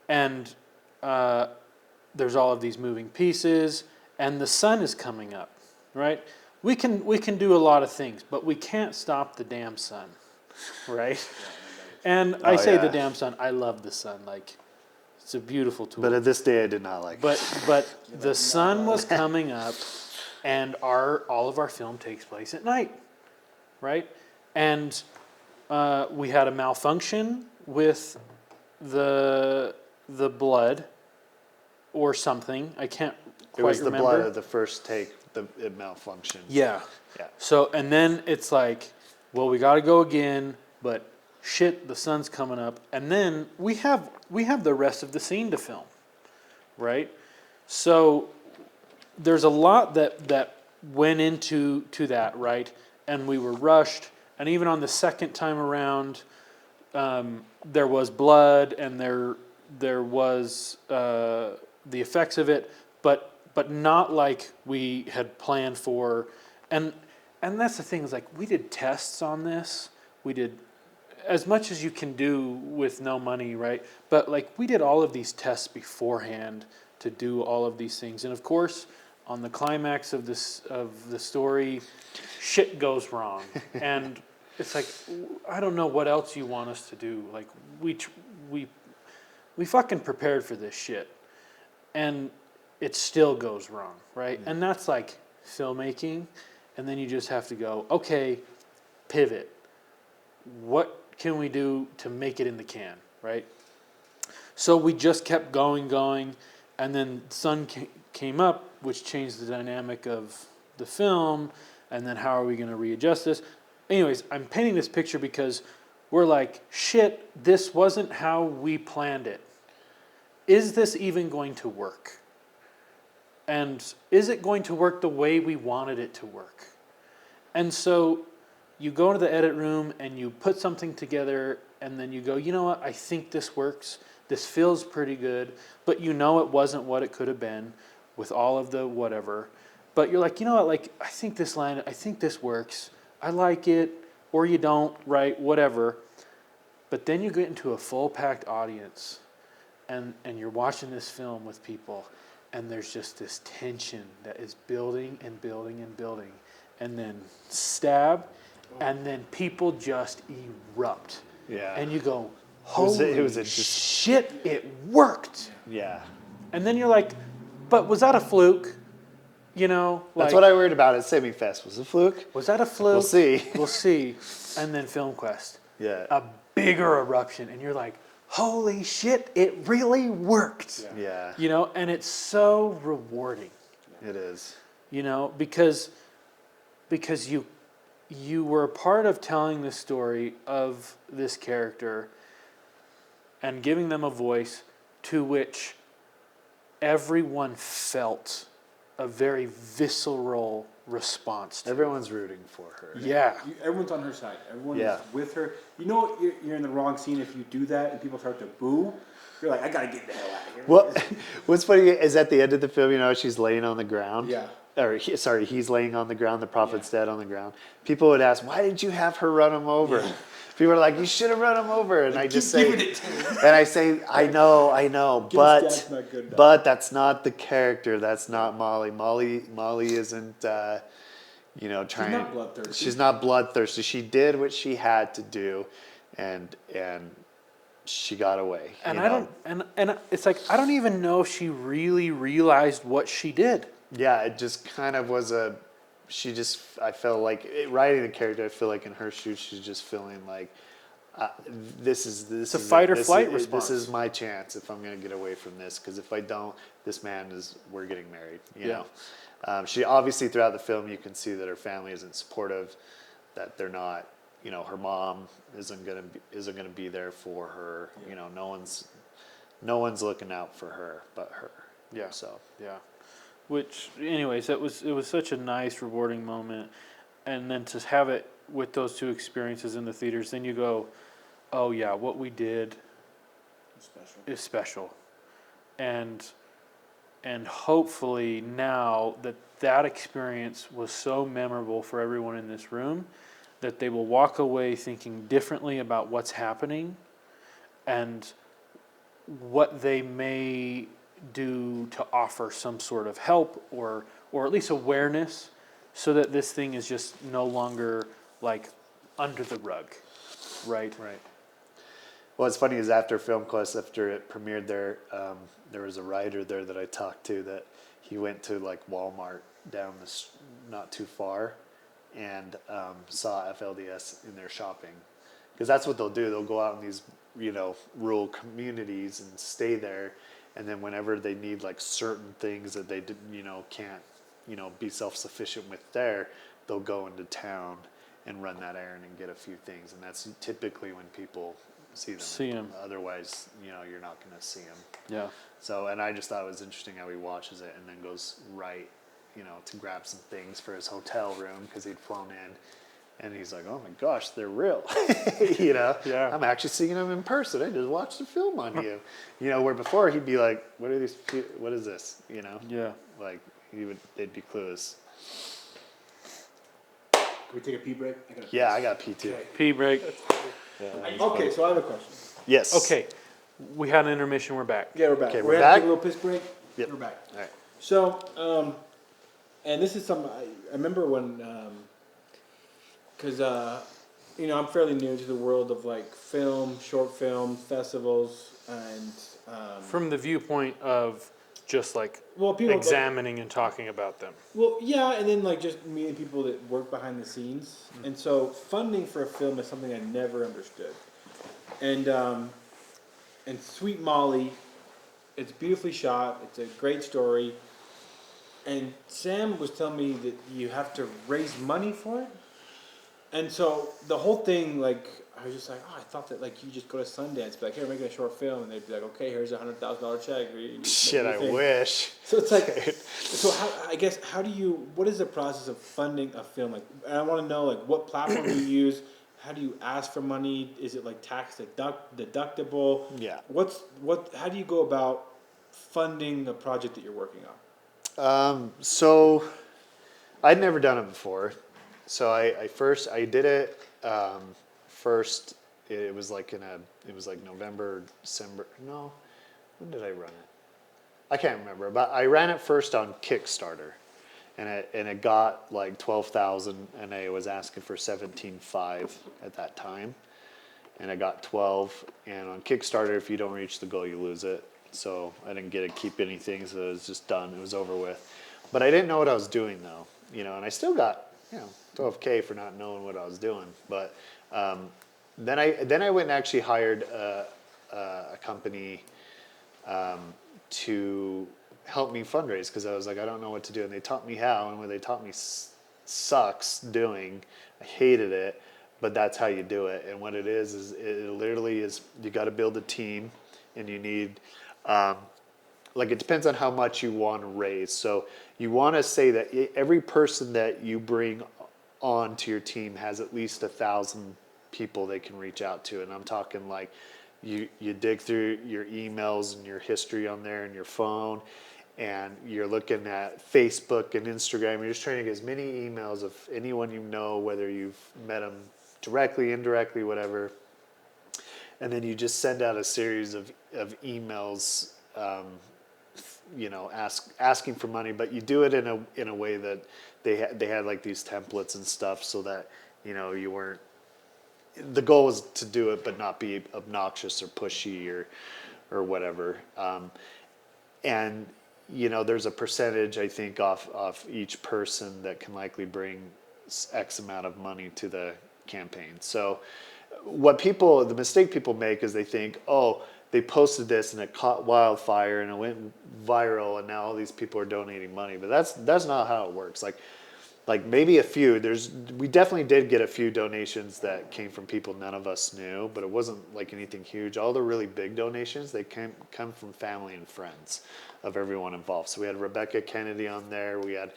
and there's all of these moving pieces, and the sun is coming up, right? We can do a lot of things, but we can't stop the damn sun, right? And I say the damn sun. I love the sun. Like, it's a beautiful tool. But at this day, I did not like it. But the sun was coming up, and all of our film takes place at night, right? And we had a malfunction with the blood or something. I can't quite remember. It was the blood of the first take. It malfunctioned. Yeah. Yeah. So, and then it's like, well, we got to go again, but shit, the sun's coming up, and then we have the rest of the scene to film, right? So there's a lot that went into that, right? And we were rushed, and even on the second time around, there was blood, and there was the effects of it, but not like we had planned for, and that's the thing, is like we did tests on this, we did as much as you can do with no money, right? But like we did all of these tests beforehand to do all of these things, and of course, on the climax of the story, shit goes wrong, and it's like I don't know what else you want us to do. Like we fucking prepared for this shit, and it still goes wrong, right? And that's like filmmaking, and then you just have to go, okay, pivot. What can we do to make it in the can, right? So we just kept going, and then the sun came up, which changed the dynamic of the film, and then how are we going to readjust this? Anyways, I'm painting this picture because we're like, shit, this wasn't how we planned it. Is this even going to work? And is it going to work the way we wanted it to work? And so you go to the edit room and you put something together, and then you go, you know what, I think this works. This feels pretty good, but you know it wasn't what it could have been with all of the whatever. But you're like, you know what, like I think this works. I like it, or you don't, right? Whatever. But then you get into a full packed audience, and you're watching this film with people, and there's just this tension that is building and building and building, and then stab. And then people just erupt. Yeah. And you go, holy shit, it worked. Yeah. And then you're like, but was that a fluke? That's what I worried about at Semi Fest. Was it a fluke? Was that a fluke? We'll see. We'll see. And then Film Quest. Yeah. A bigger eruption, and you're like, holy shit, it really worked. Yeah, You know, and it's so rewarding, it is. you know, because you were a part of telling the story of this character and giving them a voice to which everyone felt a very visceral response to. Everyone's rooting for her. Yeah. Everyone's on her side. Everyone Yeah. is with her. You know, you're in the wrong scene if you do that and people start to boo. You're like, I gotta get the hell out of here. Well, what's funny is at the end of the film, you know, she's laying on the ground. Yeah. Or he's laying on the ground. The prophet's dead on the ground. People would ask, "Why did you have her run him over?" Yeah. People are like, "You should have run him over." And I just say, giving it to me. and I say, "I know, Dad's not good enough. but that's not the character. That's not Molly. Molly isn't, you know, trying. not bloodthirsty. She's not bloodthirsty. She did what she had to do, and she got away. And you I know? don't, and it's like, I don't even know if she really realized what she did. Yeah, it just kind of was I felt like, writing the character, I feel like in her shoes, she's just feeling like, this is a fight or flight response. This is my chance if I'm going to get away from this, because if I don't, we're getting married, you know. She obviously, throughout the film, you can see that her family isn't supportive, that they're not, you know, her mom isn't going to be there for her, you know, no one's looking out for her but her. Yeah. So, Yeah. Which, anyways, it was such a nice, rewarding moment. And then to have it with those two experiences in the theaters, then you go, oh yeah, what we did is special. And hopefully now that experience was so memorable for everyone in this room that they will walk away thinking differently about what's happening and what they may do to offer some sort of help or at least awareness, so that this thing is just no longer like under the rug, right? right. Well, what's funny is after Film Quest, after it premiered there, there was a writer there that I talked to that he went to like Walmart down this not too far and saw FLDS in their shopping, because that's what they'll do. They'll go out in these, you know, rural communities and stay there. And then whenever they need like certain things that they, you know, can't, you know, be self-sufficient with there, they'll go into town and run that errand and get a few things. And that's typically when people see them. Otherwise, you know, you're not going to see them. Yeah. So, and I just thought it was interesting how he watches it and then goes right, you know, to grab some things for his hotel room because he'd flown in. And he's like, oh my gosh, they're real. You know, Yeah. I'm actually seeing them in person. I just watched the film on you. You know, where before he'd be like, what is this? You know? Yeah. Like, they'd be clueless. Can we take a pee break? I got P2. Okay. Pee break. Okay, so I have a question. Yes. Okay. We had an intermission. We're back. Yeah, we're back. Okay, we're we're gonna back? take a little piss break. Yep. We're back. All right. So, and this is something I remember when, because you know, I'm fairly new to the world of like film, short film festivals, and From the viewpoint of just like well, people examining and talking about them. Well, yeah, and then like just meeting people that work behind the scenes, and so funding for a film is something I never understood. And Sweet Molly, it's beautifully shot. It's a great story. And Sam was telling me that you have to raise money for it. And so the whole thing, like, I was just like, oh, I thought that like you just go to Sundance, be like, hey, we're making a short film, and they'd be like, okay, here's $100,000 check. Shit, I wish. So it's like, so how do you, what is the process of funding a film? Like, and I want to know, like, what platform do you use? How do you ask for money? Is it like tax deductible? Yeah. How do you go about funding a project that you're working on? So I'd never done it before. So I did it, first, it was like November, December, no, when did I run it? I can't remember, but I ran it first on Kickstarter, and it got like 12,000, and I was asking for 17.5 at that time, and I got 12, and on Kickstarter, if you don't reach the goal, you lose it. So I didn't get to keep anything, so it was just done, it was over with. But I didn't know what I was doing though, you know, and I still got, you know, $12K for not knowing what I was doing, but then I went and actually hired a company to help me fundraise because I was like, I don't know what to do, and they taught me how, and what they taught me sucks doing. I hated it, but that's how you do it. And what it is it literally is you got to build a team, and you need like it depends on how much you want to raise. So you want to say that every person that you bring on to your team has at least 1,000 people they can reach out to, and I'm talking like you dig through your emails and your history on there and your phone, and you're looking at Facebook and Instagram. You're just trying to get as many emails of anyone you know, whether you've met them directly, indirectly, whatever. And then you just send out a series of emails, asking for money, but you do it in a way that they had like these templates and stuff, so that you weren't. The goal was to do it, but not be obnoxious or pushy or whatever. And there's a percentage, I think, off each person that can likely bring X amount of money to the campaign. So the mistake people make is they think, oh, they posted this and it caught wildfire and it went viral and now all these people are donating money. But that's not how it works. Like maybe a few. We definitely did get a few donations that came from people none of us knew, but it wasn't like anything huge. All the really big donations, they come from family and friends of everyone involved. So we had Rebekah Kennedy on there. We had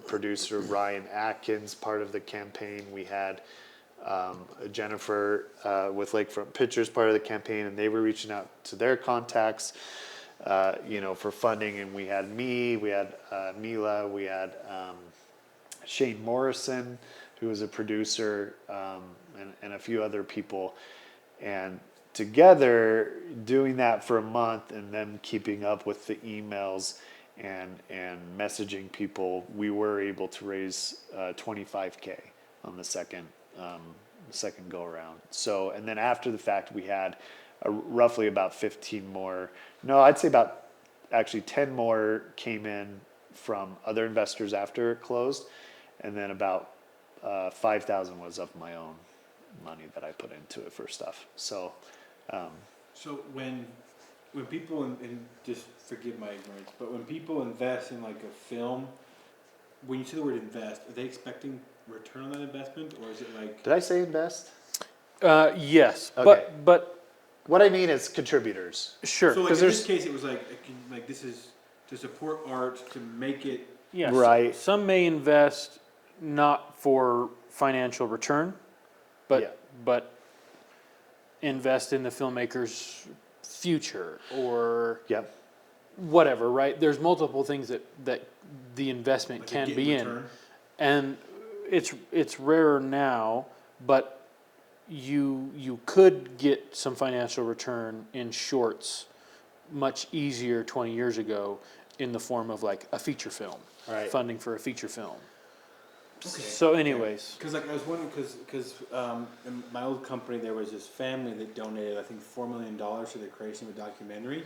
producer Ryan Atkins part of the campaign. We had Jennifer with Lakefront Pictures part of the campaign, and they were reaching out to their contacts, for funding. And we had me, we had Mila, we had Shane Morrison, who was a producer, and a few other people. And together, doing that for a month and then keeping up with the emails and messaging people, we were able to raise $25K on the second go around. So, and then after the fact, we had roughly about 15 more. No, I'd say about actually 10 more came in from other investors after it closed, and then about 5,000 was of my own money that I put into it for stuff. So, so when people and just forgive my ignorance, but when people invest in like a film, when you say the word invest, are they expecting return on that investment, or is it like? Did I say invest? Yes, Okay. but What I mean is contributors. sure. So like Because in this case, it was like this is to support art, to make it. yes, Right. Some may invest not for financial return, but invest in the filmmaker's future or Yep. whatever. Right? There's multiple things that the investment Like can get be return. in, and it's rarer now, but you could get some financial return in shorts much easier 20 years ago in the form of like a feature film, Right. funding for a feature film. Okay. So anyways, Because like I was wondering, because in my old company there was this family that donated I think $4 million to the creation of a documentary,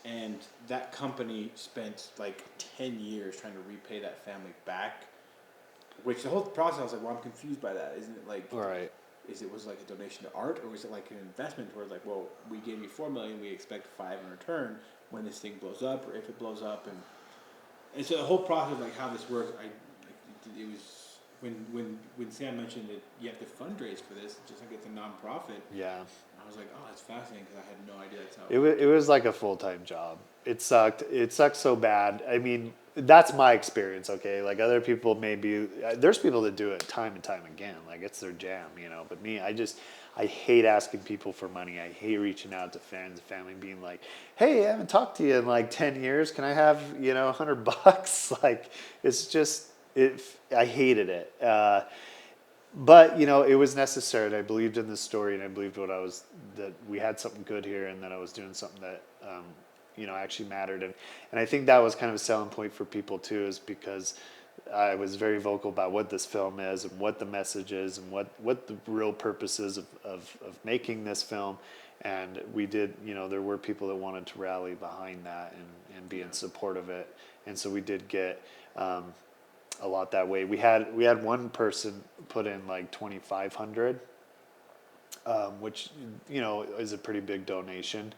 and that company spent like 10 years trying to repay that family back. Which the whole process I was like, well, I'm confused by that. Isn't it like? All right. Was it like a donation to art, or was it like an investment where it's like, well, we gave you $4 million, we expect $5 in return when this thing blows up, or if it blows up, and so the whole process of like how this works, it was when Sam mentioned that you have to fundraise for this, just like it's a nonprofit. Yeah. I was like, oh, that's fascinating because I had no idea that's how. It was like a full-time job. It sucked. It sucked so bad. I mean, that's my experience, okay? Like other people there's people that do it time and time again. Like it's their jam, But me, I hate asking people for money. I hate reaching out to friends, family, being like, hey, I haven't talked to you in like 10 years. Can I have, $100? Like, it's just, I hated it. But it was necessary. And I believed in this story, and I believed that we had something good here, and that I was doing something that actually mattered. And I think that was kind of a selling point for people too, is because I was very vocal about what this film is and what the message is and what the real purpose is of making this film. And we did, there were people that wanted to rally behind that and be in support of it. And so we did get a lot that way. We had one person put in like $2,500 which, you know, is a pretty big donation.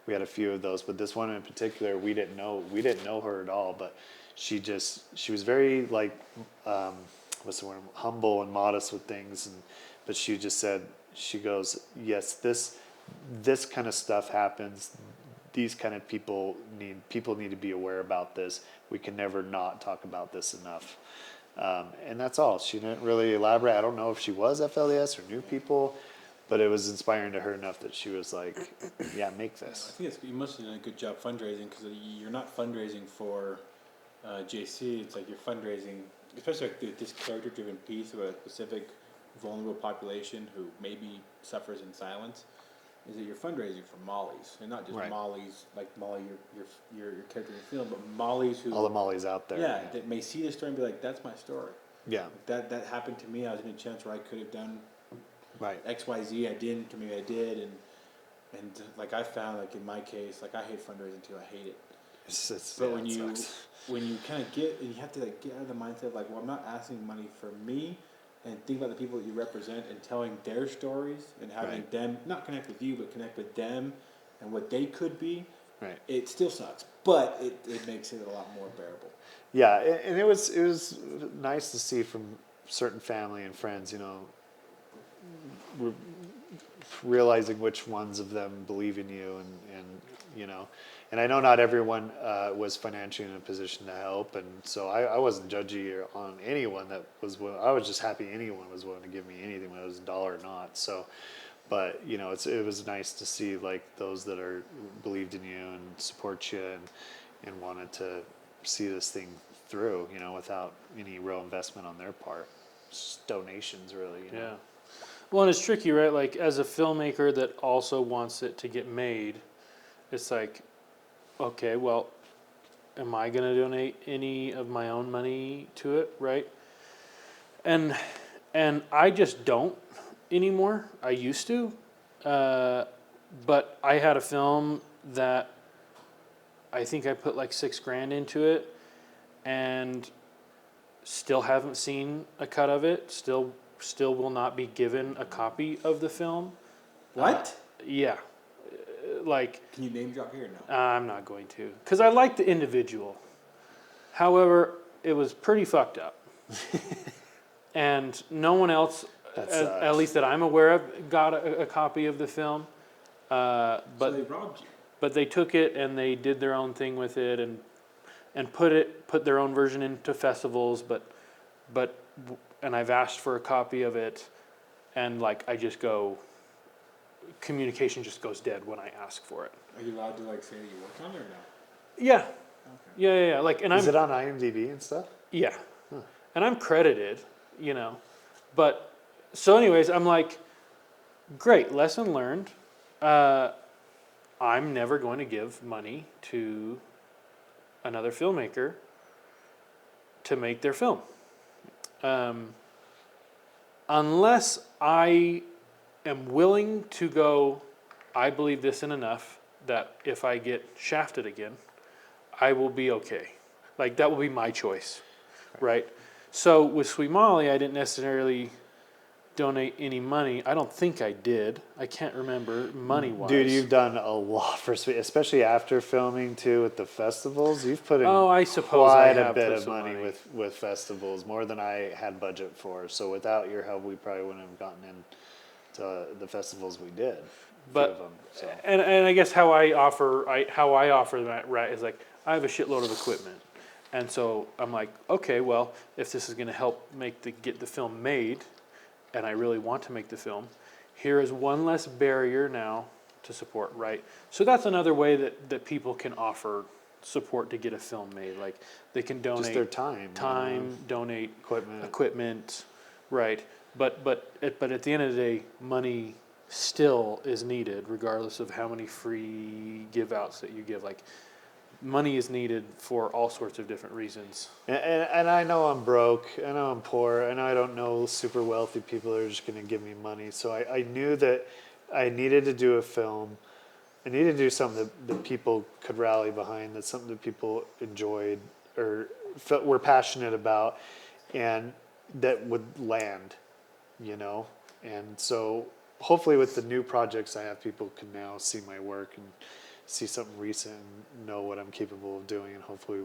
We had a few of those, but this one in particular, we didn't know her at all, but she was very like, what's the word, humble and modest with things, but she just said, she goes, yes, this kind of stuff happens. These kind of people need to be aware about this. We can never not talk about this enough. And that's all. She didn't really elaborate. I don't know if she was FLDS or knew people, but it was inspiring to her enough that she was like, yeah, make I this. think you must have done a good job fundraising, because you're not fundraising for JC. It's like you're fundraising, especially like this character-driven piece of a specific vulnerable population who maybe suffers in silence. Is that you're fundraising for Mollies, and not just Right. Mollies like Molly, your character in the film, but Mollies who All the Mollies out there. yeah, that may see the story and be like, that's my story. Yeah. That happened to me. I was in a chance where I could have done Right. X, Y, Z. I didn't, or maybe I did, and like I found, like in my case, like I hate fundraising too. I hate it. But when you kind of get, and you have to like get out of the mindset of like, well, I'm not asking money for me, and think about the people that you represent and telling their stories and having Right. them not connect with you, but connect with them and what they could be. Right. It still sucks, but it makes it a lot more bearable. Yeah, and it was nice to see from certain family and friends, you know, realizing which ones of them believe in you, and you know, and I know not everyone was financially in a position to help, and so I wasn't judgy on anyone that was willing. I was just happy anyone was willing to give me anything, whether it was $1 or not. So, but you know, it was nice to see like those that believed in you and support you and wanted to see this thing through, you know, without any real investment on their part. Just donations, really. You know? Yeah. Well, and it's tricky, right? Like, as a filmmaker that also wants it to get made, it's like, okay, well, am I going to donate any of my own money to it, right? And I just don't anymore. I used to, but I had a film that I think I put like $6,000 into it, and still haven't seen a cut of it. Still will not be given a copy of the film. What? Yeah. Like, Can you name drop here? No. I'm not going to, because I like the individual. However, it was pretty fucked up. And no one else, at least that I'm aware of, got a copy of the film. So they robbed you. But they took it and they did their own thing with it, and put their own version into festivals. And I've asked for a copy of it, and like I just go, communication just goes dead when I ask for it. Are you allowed to like say that you worked on it or no? Yeah, Okay. yeah. Like, and Is it on IMDb and stuff? Yeah, and I'm credited, you know, but so anyways, I'm like, great, lesson learned. I'm never going to give money to another filmmaker to make their film. Unless I am willing to go, I believe this in enough that if I get shafted again, I will be okay. Like, that will be my choice, right? So with Sweet Molly, I didn't necessarily donate any money. I don't think I did. I can't remember money-wise. Dude, you've done a lot for Sweet, especially after filming too with the festivals. You've put in I suppose I quite a have bit put of some money with festivals, more than I had budget for. So without your help, we probably wouldn't have gotten into the festivals we did. But of them, so. and I guess how I offer that, right, is like, I have a shitload of equipment, and so I'm like, okay, well, if this is going to help get the film made, and I really want to make the film, here is one less barrier now to support, right? So that's another way that people can offer support to get a film made. Like, they can donate Just their time, donate equipment, right? But at the end of the day, money still is needed, regardless of how many free give outs that you give. Like, money is needed for all sorts of different reasons. And I know I'm broke, I know I'm poor, and I don't know super wealthy people that are just going to give me money. So I knew that I needed to do a film. I needed to do something that people could rally behind, that's something that people enjoyed or were passionate about, and that would land, you know? And so hopefully with the new projects I have, people can now see my work and see something recent and know what I'm capable of doing, and hopefully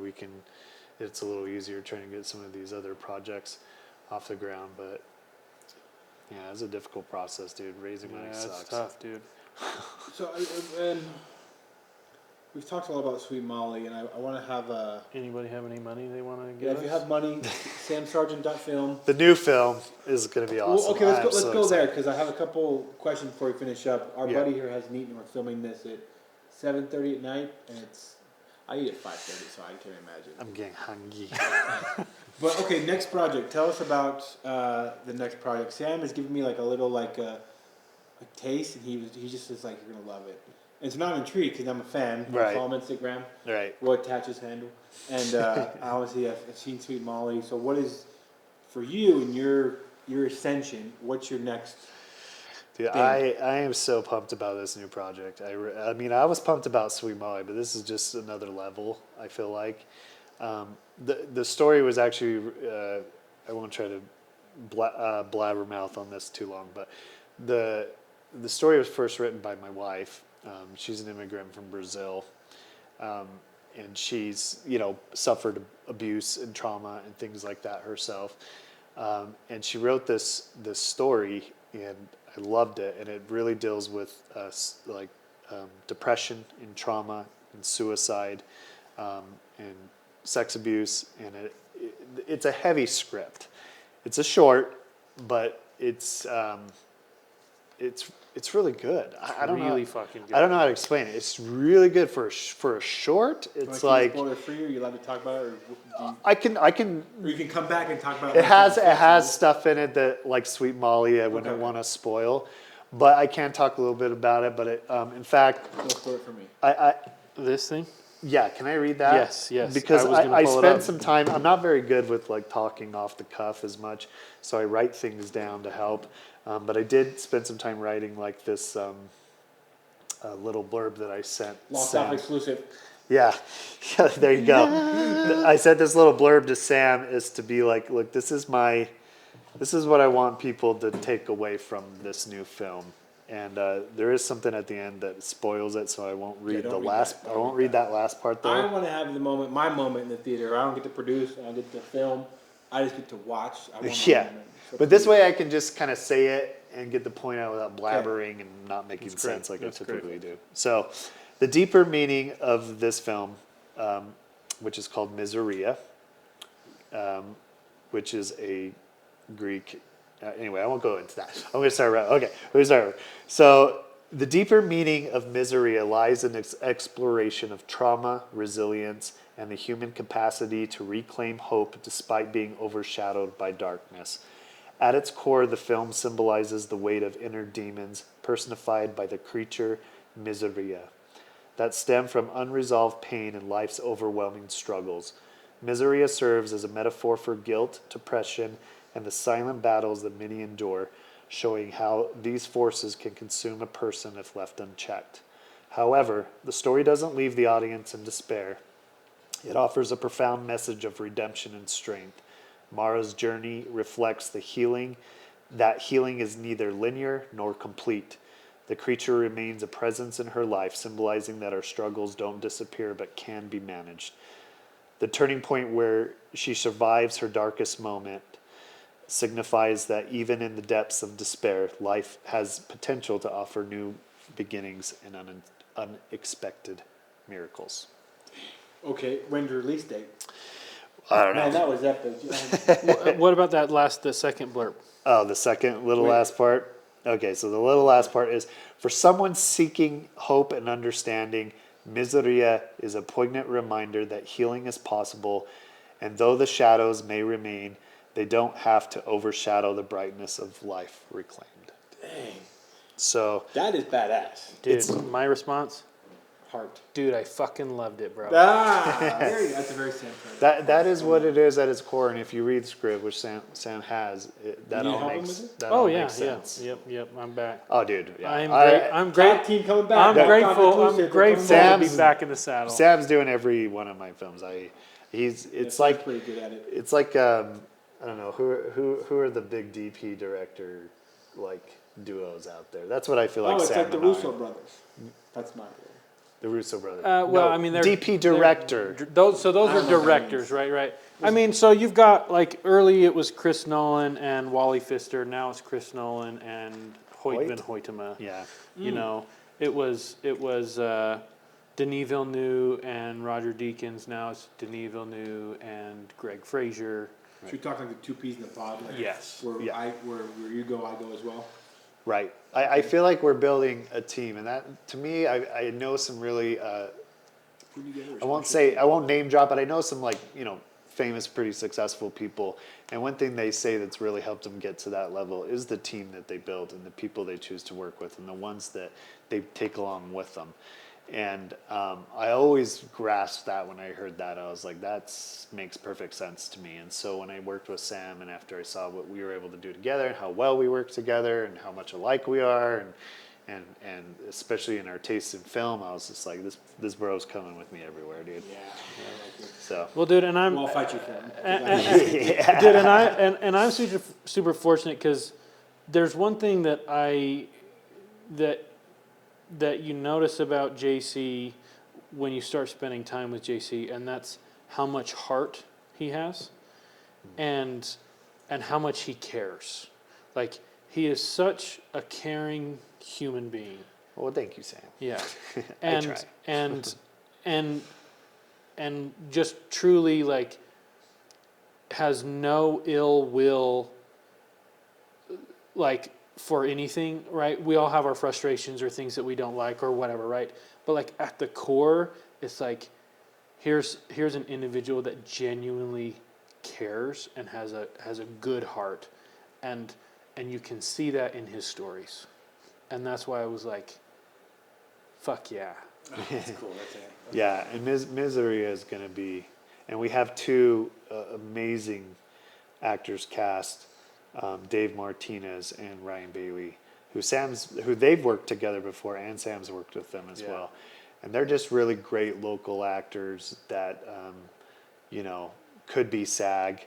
it's a little easier trying to get some of these other projects off the ground. But yeah, it's a difficult process, dude. Raising money sucks. It's tough, dude. So, and we've talked a lot about Sweet Molly, and I want to have a. Anybody have any money they want to Yeah, give if you us? have money, samsargent.film. The new film is going to be awesome. Well, okay, I am let's so go there excited. because I have a couple questions before we finish up. Our Yeah. buddy here has meeting. We're filming this at 7:30 at night, and I eat at 5:30, so I can't imagine. I'm getting hungry. But okay, next project. Tell us about the next project. Sam has given me like a little a taste, and he just is like, you're gonna love it. And it's not intrigued because I'm a fan. Right. I follow him on Instagram. Right. We'll attach his handle. And obviously I've seen Sweet Molly. So what is for you and your ascension? What's your next? Dude, I am so pumped about this new project. I mean, I was pumped about Sweet Molly, but this is just another level, I feel like. The story was actually, I won't try to blabbermouth on this too long, but the story was first written by my wife. She's an immigrant from Brazil, and she's, suffered abuse and trauma and things like that herself. And she wrote this story, and I loved it, and it really deals with depression and trauma and suicide and sex abuse, and it's a heavy script. It's a short, but it's really good. I don't really know. fucking good. I don't know how to explain it. It's really good for a short. It's like spoiler free. Are you allowed to talk about it? Or do you, I can. or you can come back and talk about it. It has stuff in it that, like Sweet Molly, I wouldn't Okay. want to spoil, but I can talk a little bit about it. But in fact, No spoiler for me. This thing? Yeah, can I read that? Yes. Because I was gonna I pull it spent up. some time. I'm not very good with talking off the cuff as much, so I write things down to help. But I did spend some time writing this little blurb that I sent. Lost Sam. off exclusive. Yeah, there you go. I sent this little blurb to Sam is to be like, look, this is what I want people to take away from this new film. And there is something at the end that spoils it, so I won't read don't the read last. that. I won't read that last part I there. want to have my moment in the theater. I don't get to produce. I don't get to film. I just get to watch. I want my Yeah, moment. So but this please. way I can just kind of say it and get the point out without blabbering and not making That's great. sense like That's I great. typically do. So, the deeper meaning of this film, which is called Miseria, which is a Greek. Anyway, I won't go into that. I'm going to start right. Okay, we're start over. So, the deeper meaning of Miseria lies in its exploration of trauma, resilience, and the human capacity to reclaim hope despite being overshadowed by darkness. At its core, the film symbolizes the weight of inner demons, personified by the creature Miseria, that stem from unresolved pain and life's overwhelming struggles. Miseria serves as a metaphor for guilt, depression, and the silent battles that many endure, showing how these forces can consume a person if left unchecked. However, the story doesn't leave the audience in despair. It offers a profound message of redemption and strength. Mara's journey reflects that healing is neither linear nor complete. The creature remains a presence in her life, symbolizing that our struggles don't disappear but can be managed. The turning point where she survives her darkest moment signifies that even in the depths of despair, life has potential to offer new beginnings and unexpected miracles. Okay, when's the release date? I don't know. Man, that was epic. What about the second blurb? Oh, the second little Wait. last part? Okay, so the little last part is, for someone seeking hope and understanding, Miseria is a poignant reminder that healing is possible, and though the shadows may remain, they don't have to overshadow the brightness of life reclaimed. Dang, So, that is badass. Dude, my response? Heart. Dude, I fucking loved it, bro. There you go. That's a very Sam part. that is what it is at its core, and if you read the script, which Sam has, that You need all help him makes with it? that Oh all yeah, makes sense. Yep. I'm back. Oh, dude, yeah. I'm Tag team coming back. I'm Back grateful. on the I'm grateful Sam's- to be back in the saddle. Sam's doing every one of my films. It's Sam's like pretty good at it. it's like I don't know who are the big DP director like duos out there. That's what I feel Oh, like. it's Sam like the and I Russo are. brothers. That's not real. The Russo brothers. Well, No, I mean, they're DP director. Those I are don't know what that directors, means. right? I mean, so you've got like early it was Chris Nolan and Wally Pfister. Now it's Chris Nolan and Hoyt van Hoytema. Yeah. You know, it was Denis Villeneuve and Roger Deakins. Now it's Denis Villeneuve and Greg Fraser. So you're talking like the two peas in the pod. Like Yes. Where Yeah. where you go, I go as well. Right. I feel like we're building a team, and that to me, I know some really. Put together. I won't name drop, but I know some like famous, pretty successful people. And one thing they say that's really helped them get to that level is the team that they build and the people they choose to work with and the ones that they take along with them. And I always grasped that when I heard that. I was like, that makes perfect sense to me. And so when I worked with Sam and after I saw what we were able to do together and how well we work together and how much alike we are and especially in our taste in film, I was just like, this bro's coming with me everywhere, dude. Yeah. I like it. So Well, dude, and I'm Well, I'll fight you for dude, and I'm super fortunate because there's one thing that that you notice about JC when you start spending time with JC, and that's how much heart he has, and how much he cares. Like he is such a caring human being. well, thank you, Sam. Yeah, I try. and just truly like has no ill will like for anything, right? We all have our frustrations or things that we don't like or whatever, right? But like at the core, it's like here's an individual that genuinely cares and has a good heart, and you can see that in his stories, and that's why I was like, fuck yeah. That's cool. That's it. Yeah, and Misery is going to be, and we have two amazing actors cast, Dave Martinez and Ryan Bailey, who they've worked together before, and Sam's worked with them as well, and they're just really great local actors that, could be SAG,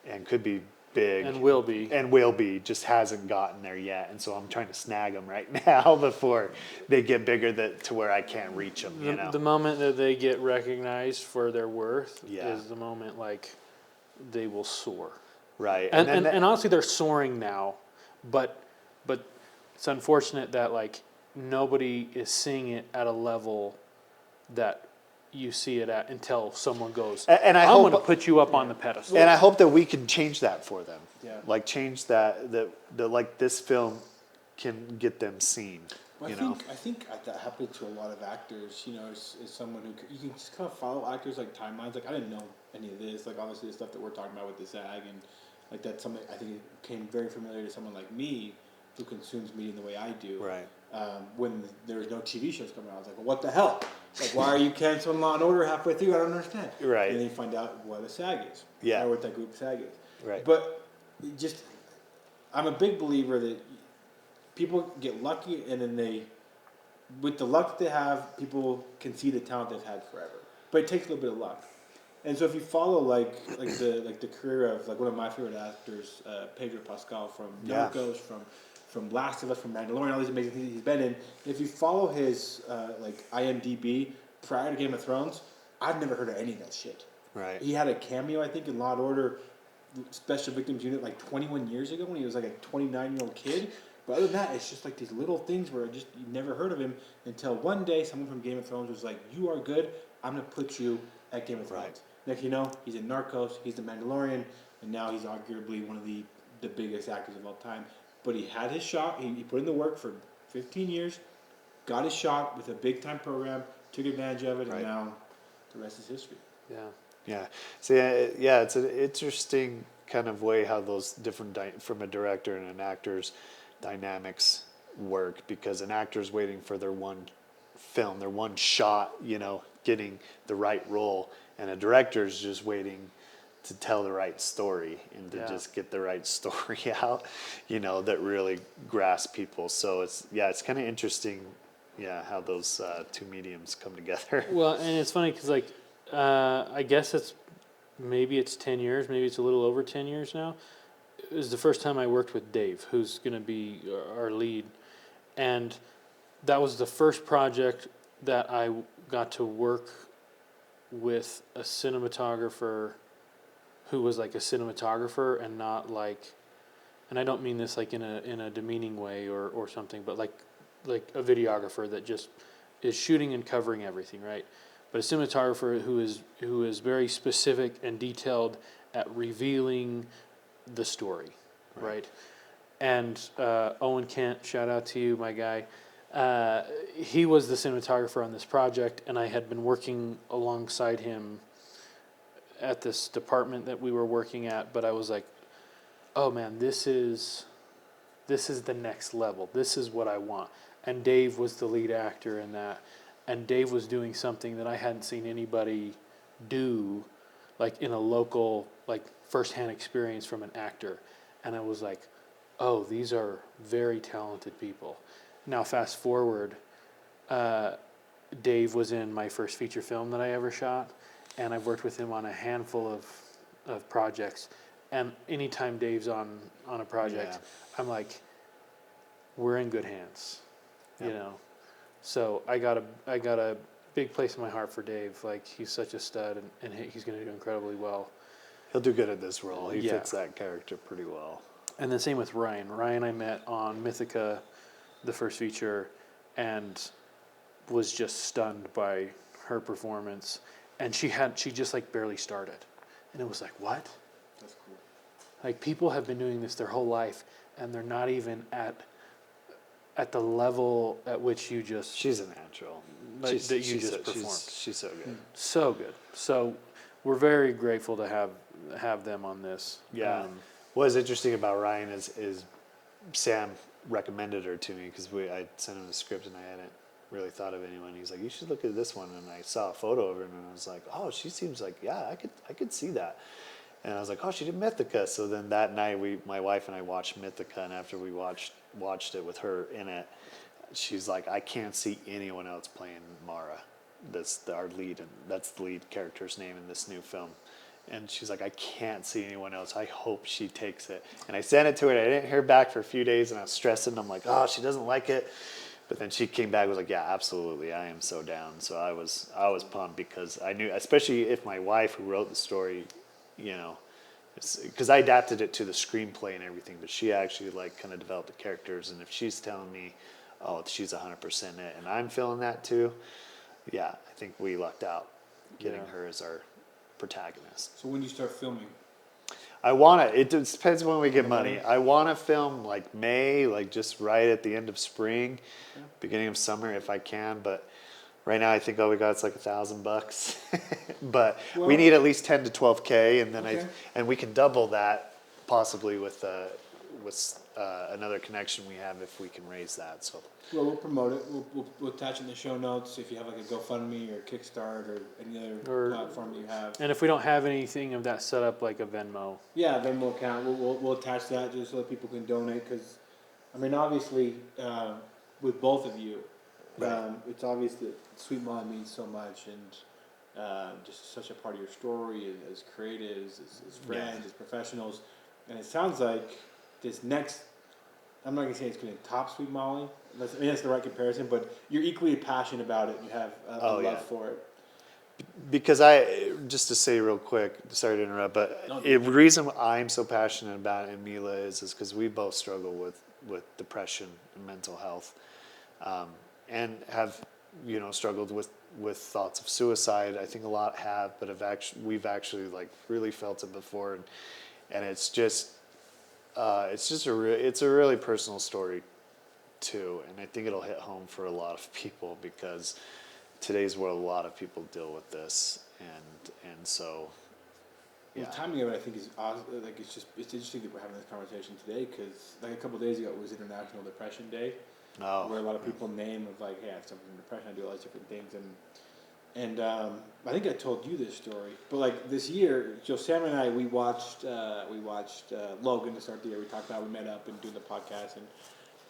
and could be big, And will be. just hasn't gotten there yet, and so I'm trying to snag them right now before they get bigger to where I can't reach them. The moment that they get recognized for their worth Yeah. is the moment like they will soar. Right, And honestly, they're soaring now, but it's unfortunate that like nobody is seeing it at a level that you see it at until someone goes, And I I'm hope- going to put you up on the pedestal. and I hope that we can change that for them. Yeah. Like change that like this film can get them seen. Well, I think that happens to a lot of actors. As someone who you can just kind of follow actors like timelines. Like I didn't know any of this. Like obviously the stuff that we're talking about with the SAG and like that's something I think it became very familiar to someone like me who consumes media the way I do. Right. When there was no TV shows coming out, I was like, well, what the hell? Like, why are you canceling Law and Order halfway through? I don't understand. Right. And then you find out what a SAG is. Yeah. Or what that group SAG is. Right. But I'm a big believer that people get lucky and then with the luck that they have, people can see the talent they've had forever. But it takes a little bit of luck. And so if you follow like the career of like one of my favorite actors, Pedro Pascal from Narcos, from Last of Us, from Mandalorian, all these amazing things he's been in. If you follow his IMDb prior to Game of Thrones, I've never heard of any of that shit. Right. He had a cameo, I think, in Law and Order Special Victims Unit like 21 years ago when he was like a 29-year-old kid. But other than that, it's just like these little things where you never heard of him until one day someone from Game of Thrones was like, "You are good. I'm gonna put you at Game of Thrones." Right. Next, you know, he's in Narcos, he's the Mandalorian, and now he's arguably one of the biggest actors of all time. But he had his shot. He put in the work for 15 years, got his shot with a big time program, took advantage of it, Right. and now the rest is history. Yeah. Yeah. So yeah, it's an interesting kind of way how those different from a director and an actor's dynamics work, because an actor's waiting for their one film, their one shot, getting the right role, and a director's just waiting to tell the right story and to just get the right story out, that really grasps people. So it's kind of interesting, how those two mediums come together. Well, and it's funny because like I guess maybe it's 10 years, maybe it's a little over 10 years now. it was the first time I worked with Dave, who's going to be our lead, and that was the first project that I got to work with a cinematographer who was like a cinematographer and not like, and I don't mean this like in a demeaning way or something, but like a videographer that just is shooting and covering everything, right? But a cinematographer who is very specific and detailed at revealing the story, right? And Owen Kent, shout out to you, my guy. He was the cinematographer on this project, and I had been working alongside him at this department that we were working at. But I was like, "Oh man, this is the next level. This is what I want." And Dave was the lead actor in that, and Dave was doing something that I hadn't seen anybody do, like in a local, like firsthand experience from an actor, and I was like, "Oh, these are very talented people." Now, fast forward, Dave was in my first feature film that I ever shot, and I've worked with him on a handful of projects. And anytime Dave's on a project, I'm like, we're in good hands, you know. So I got a big place in my heart for Dave. Like, he's such a stud, and he's going to do incredibly well. He'll do good at this role. He fits that character pretty well. And the same with Ryan. Ryan I met on Mythica, the first feature, and was just stunned by her performance. And she just like barely started. And it was like, what? That's cool. Like, people have been doing this their whole life, and they're not even at the level at which you just... She's a natural. Like, that you just performed. She's so good. So good. So we're very grateful to have them on this. Yeah. What is interesting about Ryan is Sam recommended her to me because I sent him the script and I hadn't really thought of anyone. He's like, you should look at this one, and I saw a photo of her and I was like, oh, she seems like I could see that. And I was like, oh, she did Mythica. So then that night my wife and I watched Mythica, and after we watched it with her in it, she's like, I can't see anyone else playing Mara. That's our lead, and that's the lead character's name in this new film. And she's like, I can't see anyone else. I hope she takes it. And I sent it to her, and I didn't hear back for a few days, and I was stressing. I'm like, oh, she doesn't like it. But then she came back and was like, yeah, absolutely, I am so down. So I was pumped because I knew, especially if my wife, who wrote the story, you know, because I adapted it to the screenplay and everything, but she actually like kind of developed the characters. And if she's telling me, oh, she's 100% it, and I'm feeling that too, yeah, I think we lucked out getting her as our protagonist. So when do you start filming? I want to. It depends when we get money. I want to film like May, like just right at the end of spring, beginning of summer if I can. But right now I think all we got is like $1,000. But we need at least 10 to 12K, and then and we can double that possibly with another connection we have if we can raise that. So. Well, we'll promote it. We'll attach it in the show notes if you have like a GoFundMe or Kickstart or any other platform you have. And if we don't have anything of that set up, like a Venmo. Yeah, Venmo account. We'll attach that just so that people can donate. Because, I mean, obviously, with both of you, it's obvious that Sweet Molly means so much, and just such a part of your story as creatives, as friends, as professionals. And it sounds like this next, I'm not going to say it's going to top Sweet Molly. I mean, that's the right comparison, but you're equally passionate about it. You have a love for it. Because just to say real quick, sorry to interrupt, but the reason I'm so passionate about it, and Mila is because we both struggle with depression and mental health, and have, struggled with thoughts of suicide. I think a lot have, but we've actually like really felt it before, and it's just it's a really personal story too, and I think it'll hit home for a lot of people because today's world, a lot of people deal with this, and so. Yeah. The timing of it, I think, is awesome. Like it's interesting that we're having this conversation today because like a couple of days ago it was International Depression Day, where a lot of people name of like, hey, I have something from depression, I do all these different things, and I think I told you this story, but like this year, Joe, Sam and I we watched Logan to start the year. We talked about we met up and doing the podcast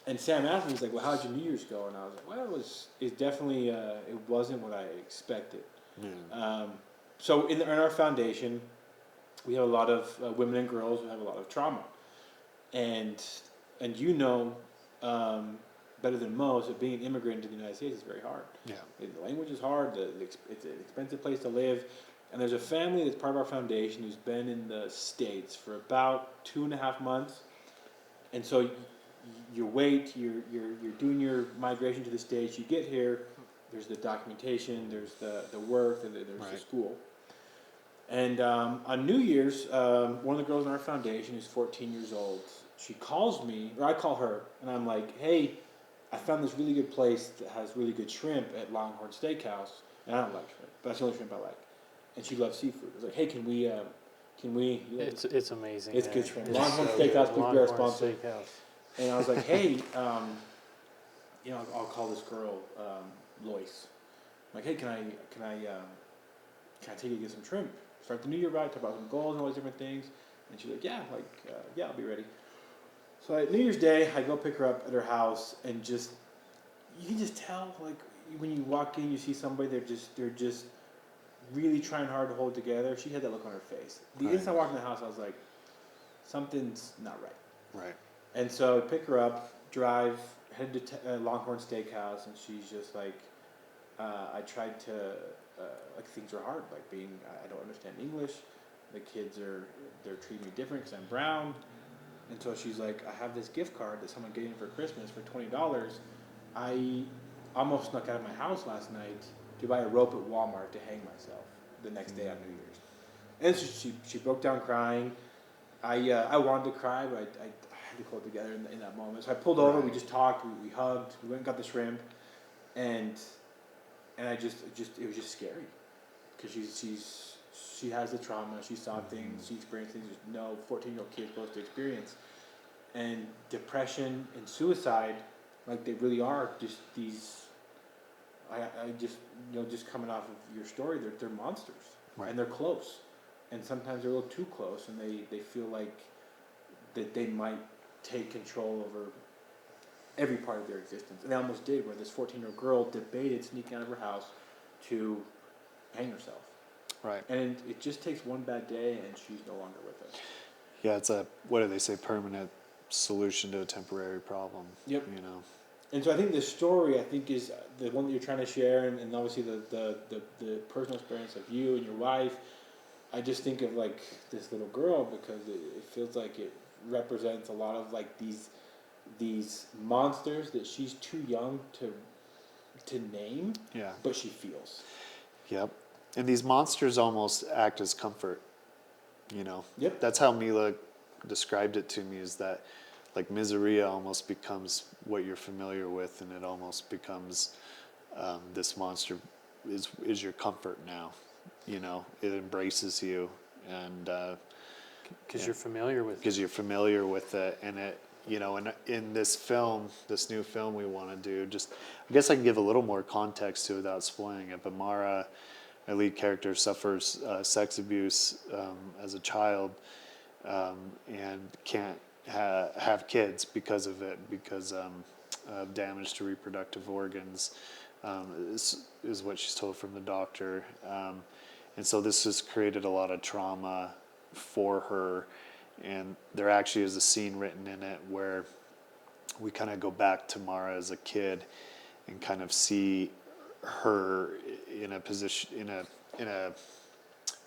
and Sam asked me, he's like, well, how'd your New Year's go? And I was like, well, it definitely, it wasn't what I expected. So in our foundation, we have a lot of women and girls who have a lot of trauma. and you know better than most that being an immigrant to the United States is very hard. Yeah. The language is hard. It's an expensive place to live. And there's a family that's part of our foundation who's been in the States for about 2.5 months. And so you wait, you're doing your migration to the States, you get here, there's the documentation, there's the work, and there's the school. And on New Year's, one of the girls in our foundation who's 14 years old, she calls me, or I call her, and I'm like, hey, I found this really good place that has really good shrimp at Longhorn Steakhouse, and I don't like shrimp, but that's the only shrimp I like. And she loves seafood. I was like, hey, can we? It's amazing. It's good shrimp. Longhorn Steakhouse, please be our sponsor. Steakhouse. And I was like, hey, I'll call this girl Lois. I'm like, hey, can I take you to get some shrimp? Start the new year right, talk about some goals and all these different things. And she's like, yeah, I'll be ready. So at New Year's Day, I go pick her up at her house, and you can just tell, like, when you walk in, you see somebody, they're just really trying hard to hold together. She had that look on her face. The instant I walked in the house, I was like, something's not right. Right. And so I pick her up, drive, head to Longhorn Steakhouse, and she's just like, I tried to, like, things are hard, like I don't understand English. The kids they're treating me different because I'm brown. And so she's like, I have this gift card that someone gave me for Christmas for $20. I almost snuck out of my house last night to buy a rope at Walmart to hang myself the next day on New Year's. And so she broke down crying. I wanted to cry, but I had to hold it together in that moment. So I pulled over, we just talked, we hugged, we went and got the shrimp, and it was just scary, because she has the trauma, she saw things, she experienced things no 14-year-old kid is supposed to experience, and depression and suicide, like, they really are just these. Just coming off of your story, they're monsters, and they're close, and sometimes they're a little too close, and they feel like that they might take control over every part of their existence, and they almost did, where this 14-year-old girl debated sneaking out of her house to hang herself. Right. And it just takes one bad day, and she's no longer with us. Yeah, it's what do they say, permanent solution to a temporary problem. Yep. You know. And so I think the story, is the one that you're trying to share, and obviously the personal experience of you and your wife. I just think of, like, this little girl, because it feels like it represents a lot of, like, these monsters that she's too young to name. Yeah. But she feels. Yep. And these monsters almost act as comfort, you know. Yep. That's how Mila described it to me, is that, like, miseria almost becomes what you're familiar with, and it almost becomes this monster is your comfort now, you know. It embraces you, and because you're familiar with it. Because you're familiar with it, and it, you know, and in this film, this new film we want to do, just, I guess I can give a little more context to it without spoiling it, but Mara, our lead character, suffers sex abuse as a child, and can't have kids because of it, because of damage to reproductive organs, is what she's told from the doctor. And so this has created a lot of trauma for her, and there actually is a scene written in it where we kind of go back to Mara as a kid and kind of see her in a position, in a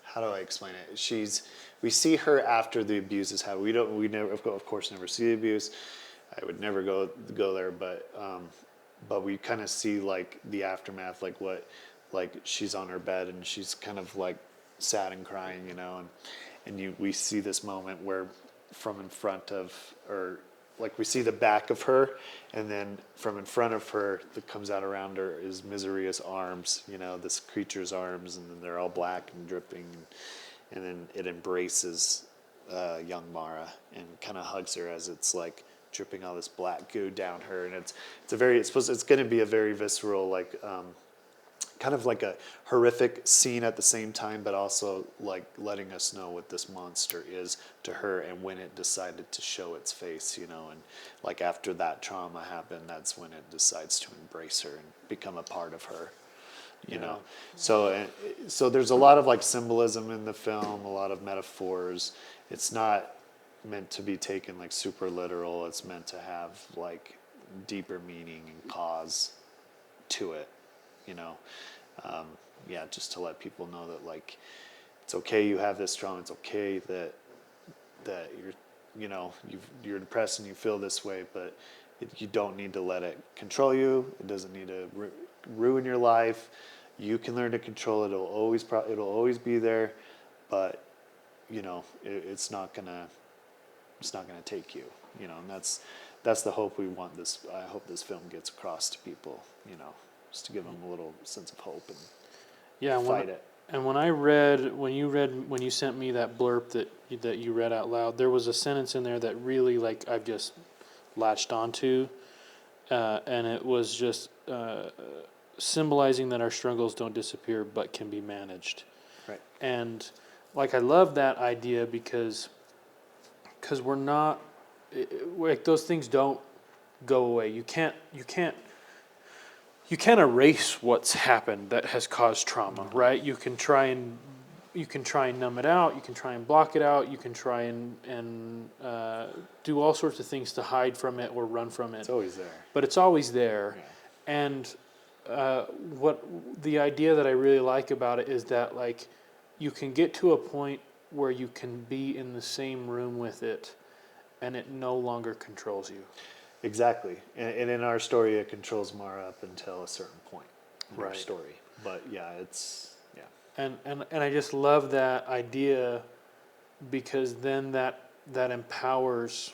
how do I explain it? We see her after the abuse has happened. We never, of course, never see the abuse. I would never go there, but we kind of see, like, the aftermath, like she's on her bed and she's kind of, like, sad and crying, you know, and we see this moment where from in front of, or like, we see the back of her, and then from in front of her that comes out around her is Miseria's arms, you know, this creature's arms, and then they're all black and dripping, and then it embraces young Mara and kind of hugs her as it's, like, dripping all this black goo down her, and it's going to be a very visceral, like, kind of like a horrific scene at the same time, but also, like, letting us know what this monster is to her and when it decided to show its face, you know, and, like, after that trauma happened, that's when it decides to embrace her and become a part of her, you know. So there's a lot of, like, symbolism in the film, a lot of metaphors. It's not meant to be taken like super literal. It's meant to have like deeper meaning and cause to it, you know. Yeah, just to let people know that like it's okay you have this trauma. It's okay that you're, you know, you're depressed and you feel this way, but you don't need to let it control you. It doesn't need to ruin your life. You can learn to control it. It'll always be there, but you know it's not gonna take you. You know, and that's the hope we want. I hope this film gets across to people. You know, just to give them a little sense of hope and fight it. And when you sent me that blurb that you read out loud, there was a sentence in there that really like I've just latched onto, and it was just symbolizing that our struggles don't disappear but can be managed. Right. And like I love that idea because we're not like those things don't go away. You can't erase what's happened that has caused trauma, right? You can try and numb it out. You can try and block it out. You can try and do all sorts of things to hide from it or run from it. It's always there. But it's always there. Yeah. And what the idea that I really like about it is that like you can get to a point where you can be in the same room with it, and it no longer controls you. Exactly, and in our story, it controls Mara up until a certain point in our Right. story. But yeah, And I just love that idea because then that empowers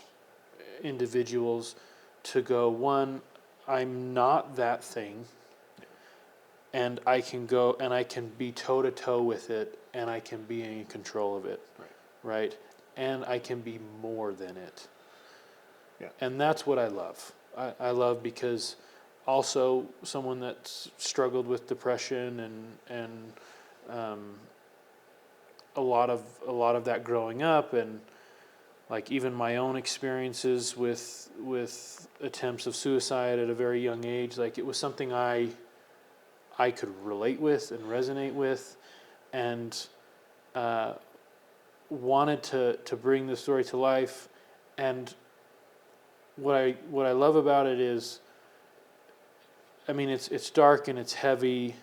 individuals to go, one, I'm not that thing, and I can go and I can be toe to toe with it, and I can be in control of it, right? And I can be more than it. Yeah. And that's what I love. I love because also someone that's struggled with depression and a lot of that growing up, and like even my own experiences with attempts of suicide at a very young age, like it was something I could relate with and resonate with, and wanted to bring the story to life. And what I love about it is, I mean, it's dark and it's heavy,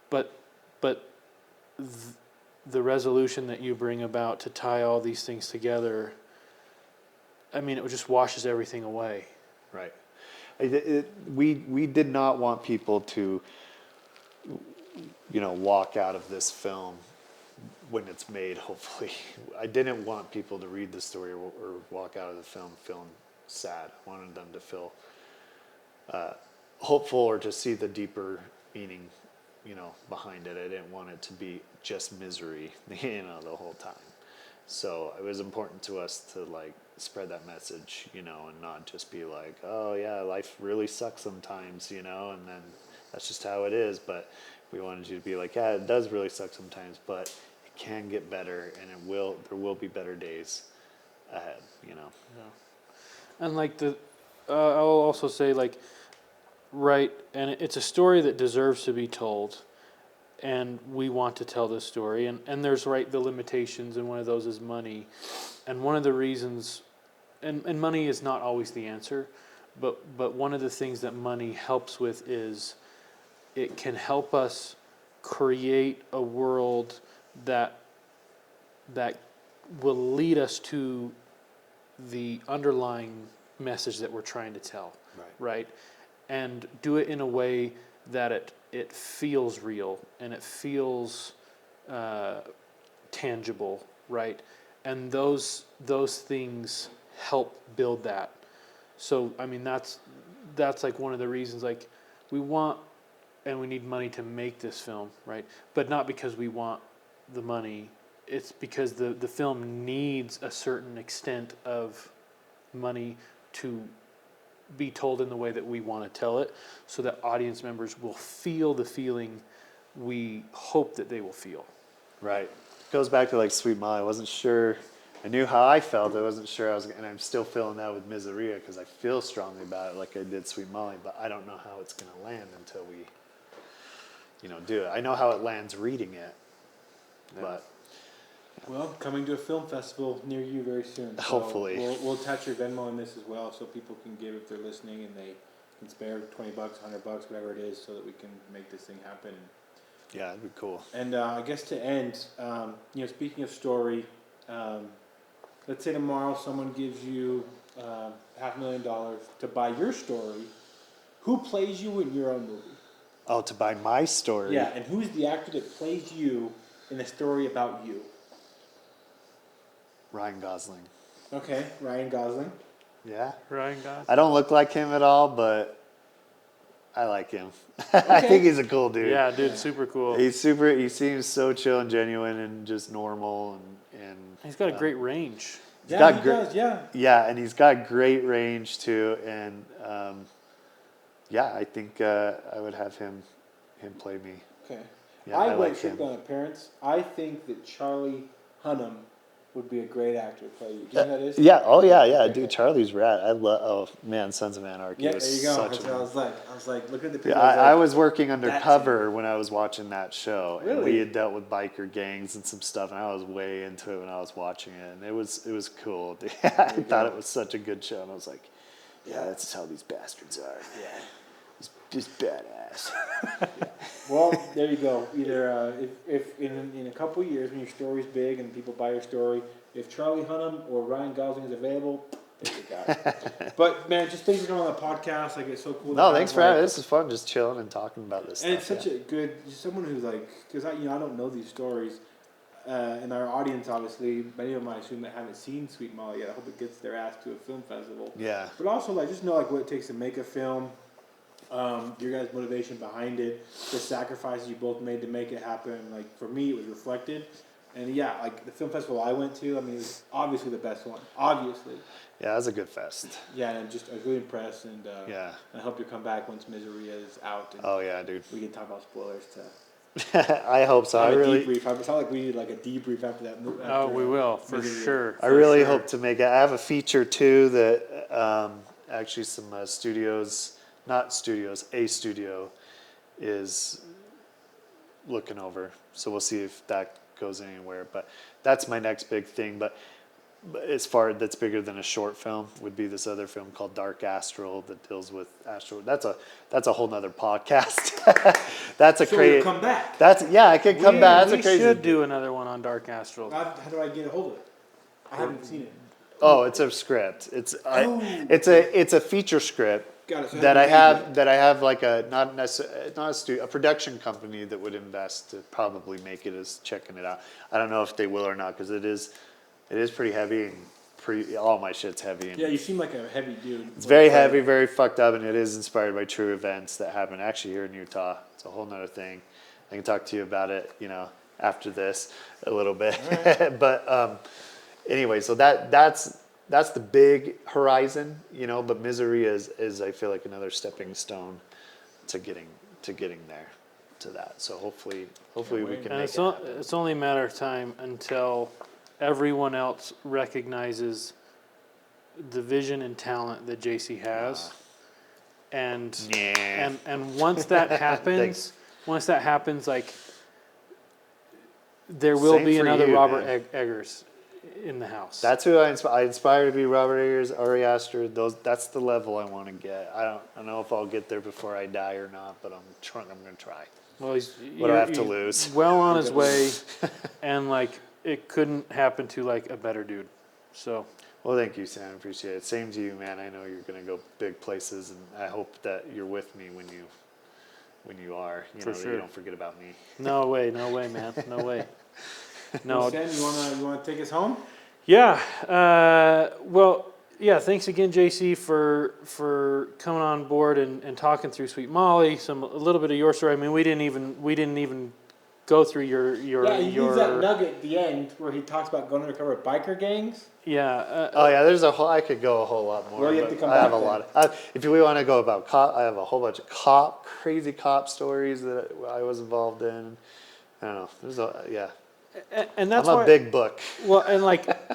but the resolution that you bring about to tie all these things together, I mean, it just washes everything away. right. We did not want people to, you know, walk out of this film when it's made. Hopefully, I didn't want people to read the story or walk out of the film feeling sad. I wanted them to feel hopeful or to see the deeper meaning, you know, behind it. I didn't want it to be just misery, you know, the whole time. So it was important to us to like spread that message, you know, and not just be like, oh yeah, life really sucks sometimes, you know, and then that's just how it is. But we wanted you to be like, yeah, it does really suck sometimes, but it can get better, and there will be better days ahead, you know. Yeah. And like I'll also say like, right, and it's a story that deserves to be told, and we want to tell this story, and there's the limitations, and one of those is money, and one of the reasons, and money is not always the answer, but one of the things that money helps with is it can help us create a world that will lead us to the underlying message that we're trying to tell, right? And do it in a way that it feels real and it feels tangible, right? And those things help build that. So I mean that's like one of the reasons, like we want and we need money to make this film, right? But not because we want the money. It's because the film needs a certain extent of money to be told in the way that we want to tell it, so that audience members will feel the feeling we hope that they will feel. Right. It goes back to like Sweet Molly. I wasn't sure. I knew how I felt. I wasn't sure and I'm still feeling that with Miseria because I feel strongly about it like I did Sweet Molly, but I don't know how it's going to land until we, you know, do it. I know how it lands reading it, but Well, coming to a film festival near you very soon. So Hopefully. We'll attach your Venmo in this as well so people can give if they're listening and they can spare $20, $100, whatever it is, so that we can make this thing happen. Yeah, it'd be cool. And I guess to end, speaking of story, let's say tomorrow someone gives you $500,000 to buy your story. Who plays you in your own movie? Oh, to buy my story? Yeah, and who's the actor that plays you in a story about you? Ryan Gosling. Okay, Ryan Gosling. Yeah? Ryan Gosling. I don't look like him at all, but I like him. I think he's a cool dude. Yeah, dude, super cool. He seems so chill and genuine and just normal and He's got a great range. Yeah, he does, yeah. Yeah, and he's got great range too, and I think I would have him play me. Okay. Yeah, I like went him. strictly on appearance. I think that Charlie Hunnam would be a great actor to play you. Do you know who that is? Yeah. Oh yeah. Okay. Dude, Charlie's rad. I love. Oh man, Sons of Anarchy. Yeah, was there you go. such That's a- what I was like, look at the picture. Yeah, I was working undercover when I was watching that show, and Really? we had dealt with biker gangs and some stuff, and I was way into it when I was watching it, and it was cool. I thought it was such a good show, and I was like, yeah, that's how these bastards are. Yeah, it's just badass. Well, there you go. Either if in a couple of years when your story's big and people buy your story, if Charlie Hunnam or Ryan Gosling is available, pick the guy. But man, just thanks for coming on the podcast. Like, it's so cool. No, thanks for having. This is fun, just chilling and talking about this. And stuff, it's such a good someone who's like, because I don't know these stories, and our audience obviously many of them I assume that haven't seen Sweet Molly yet. I hope it gets their ass to a film festival. Yeah. But also like just know like what it takes to make a film. Your guys' motivation behind it, the sacrifices you both made to make it happen. Like for me, it was reflected, and yeah, like the film festival I went to. I mean, it was obviously the best one. Obviously. Yeah, it was a good fest. Yeah, and I was really impressed, and Yeah. I hope you come back once Misery is out. And Oh yeah, dude. we can talk about spoilers to I hope so. have I a really. debrief. It's not like we need like a debrief after that. Oh, we will, for Misery. sure. I really hope to make it. I have a feature too that actually some a studio is looking over. So we'll see if that goes anywhere. But that's my next big thing. But as far that's bigger than a short film would be this other film called Dark Astral that deals with astral. That's a whole nother podcast. That's a So crazy. you'll come back. I could come back. That's We a crazy. should do another one on Dark Astral. How do I get a hold of it? I haven't seen it. Oh, it's a script. It's a feature script. Got it. So That I haven't have like not a studio, a production company that would invest to probably make it as checking it out. I don't know if they will or not because it is pretty heavy and all my shit's heavy and Yeah, you seem like a heavy dude. it's very heavy, very fucked up, and it is inspired by true events that happen actually here in Utah. It's a whole nother thing. I can talk to you about it, after this a little bit. Right. But anyway, so that's the big horizon, but Misery is I feel like another stepping stone to getting there to that. So hopefully we can And make it happen. it's only a matter of time until everyone else recognizes the vision and talent that JC has. And once that happens, like there will Same be for another you, Robert man. Eggers in the house. That's who I inspire to be Robert Eggers, Ari Aster. That's the level I want to get. I don't know if I'll get there before I die or not, but I'm going to try. Well, What do I have to lose? Well on his way, and like it couldn't happen to like a better dude. So Well, thank you, Sam. Appreciate it. Same to you, man. I know you're going to go big places, and I hope that you're with me when you are. For that sure. you don't forget about me. no way, man, no way. No, Sam, you wanna take us home? yeah. Well, yeah. Thanks again, JC, for coming on board and talking through Sweet Molly. A little bit of your story. I mean, we didn't even go through your Yeah, he leaves that nugget at the end where he talks about going undercover with biker gangs. Yeah. Oh yeah, there's I could go a whole lot more. Well, you have but to come I have back a then. lot. If we want to go about cop, I have a whole bunch of crazy cop stories that I was involved in. I don't know. And that's I'm why, a big book. Well,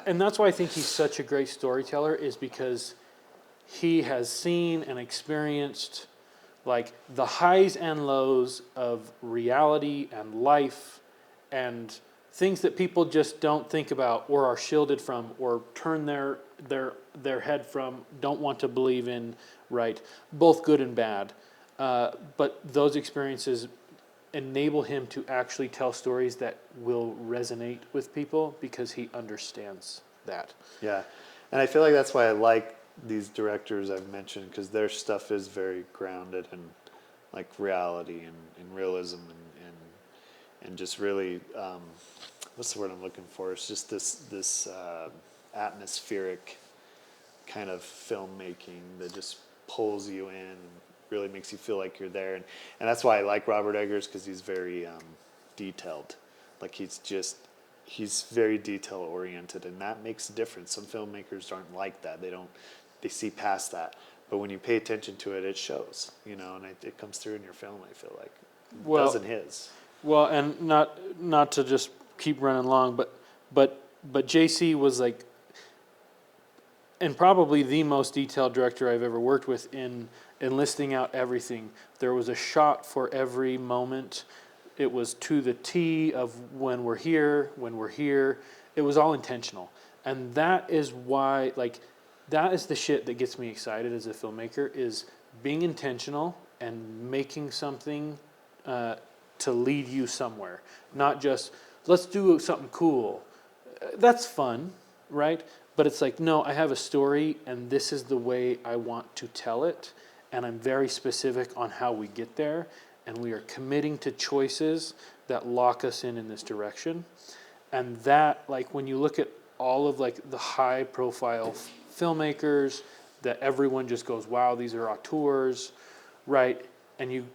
and that's why I think he's such a great storyteller, is because he has seen and experienced like the highs and lows of reality and life and things that people just don't think about or are shielded from or turn their head from, don't want to believe in, right? Both good and bad. But those experiences enable him to actually tell stories that will resonate with people because he understands that. Yeah, and I feel like that's why I like these directors I've mentioned, because their stuff is very grounded in like reality and realism and just really what's the word I'm looking for? It's just this atmospheric kind of filmmaking that just pulls you in and really makes you feel like you're there, and that's why I like Robert Eggers, because he's very detailed. Like he's very detail oriented, and that makes a difference. Some filmmakers aren't like that. They see past that. But when you pay attention to it, it shows, and it comes through in your film, I feel like. It does in his. Well, and not to just keep running long, but JC was like, and probably the most detailed director I've ever worked with in listing out everything. There was a shot for every moment. It was to the T of when we're here. It was all intentional. And that is why, that is the shit that gets me excited as a filmmaker, is being intentional and making something to lead you somewhere. Not just, let's do something cool. That's fun, right? But it's like, no, I have a story and this is the way I want to tell it. And I'm very specific on how we get there. And we are committing to choices that lock us in this direction. And that, when you look at all of the high profile filmmakers that everyone just goes, wow, these are auteurs, right? And you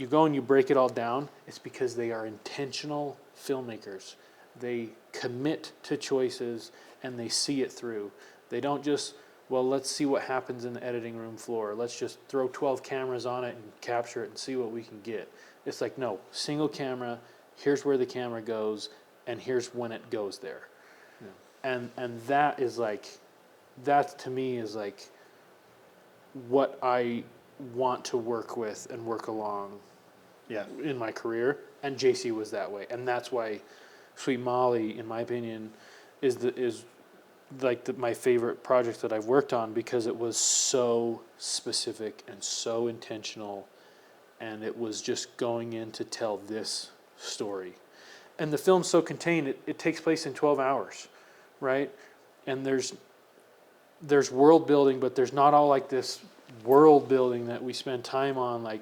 go and you break it all down. It's because they are intentional filmmakers. They commit to choices and they see it through. They don't just, well, let's see what happens in the editing room floor. Let's just throw 12 cameras on it and capture it and see what we can get. It's like, no, single camera, here's where the camera goes, and here's when it goes there. Yeah. And that is that to me is what I want to work with and work along in my career. And JC was that way. And that's why Sweet Molly, in my opinion, is my favorite project that I've worked on, because it was so specific and so intentional, and it was just going in to tell this story. And the film's so contained, it takes place in 12 hours, right? And there's world building, but there's not all this world building that we spend time on.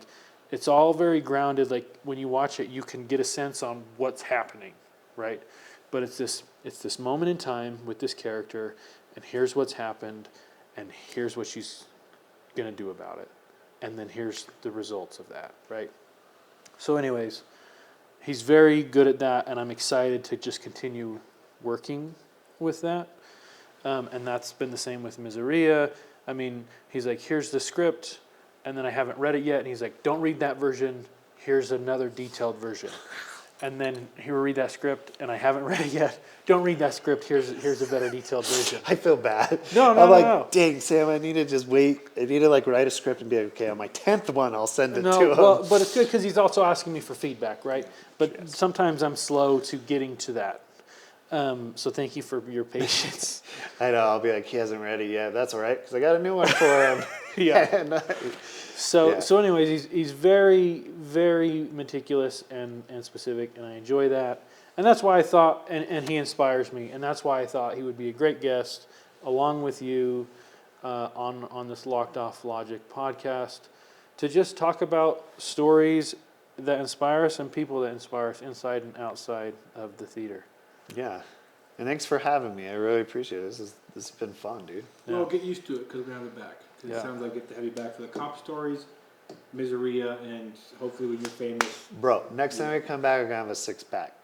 It's all very grounded. When you watch it, you can get a sense on what's happening, right? But it's this moment in time with this character, and here's what's happened, and here's what she's going to do about it. And then here's the results of that, right? So anyways, he's very good at that, and I'm excited to just continue working with that. And that's been the same with Miseria. I mean, he's like, here's the script, and then I haven't read it yet, and he's like, don't read that version, here's another detailed version. And then he will read that script, and I haven't read it yet. Don't read that script. Here's a better detailed version. I feel bad. No. Dang, Sam, I need to just wait. I need to write a script and be like, okay, on my 10th one, I'll send it to him. Well, but it's good because he's also asking me for feedback, right? But sometimes I'm slow to getting to that. So thank you for your patience. I know. I'll be like, he hasn't read it yet. That's all right, because I got a new one for him. Yeah. So anyways, he's very, very meticulous and specific, and I enjoy that. And that's why I thought, and he inspires me, and that's why I thought he would be a great guest, along with you, on this Locked Off Logic podcast, to just talk about stories that inspire us and people that inspire us inside and outside of the theater. Yeah. And thanks for having me. I really appreciate it. This has been fun, dude. Well, get used to it because we're going to have it back. It sounds like I get to have you back for the cop stories, Miseria, and hopefully when you're famous. Bro, next time I come back, I'm going to have a 6-pack.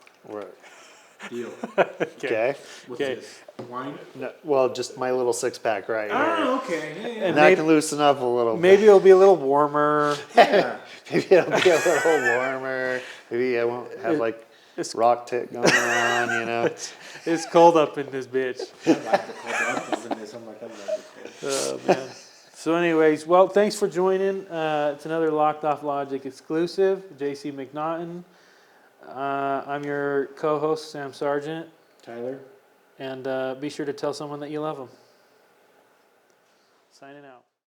Deal. Okay? What's this? Wine? No, well, just my little 6-pack right here. Oh, okay. Yeah. And that can loosen up a little bit. Maybe it'll be a little warmer. Yeah. Maybe it'll be a little warmer. Maybe I won't have rock tit going on, It's cold up in this bitch. I like the cold up. Isn't there something like that? Oh, man. So anyways, well, thanks for joining. It's another Locked Off Logic exclusive, JC McNaughton. I'm your co-host, Sam Sargent, Tyler. and be sure to tell someone that you love them. Signing out.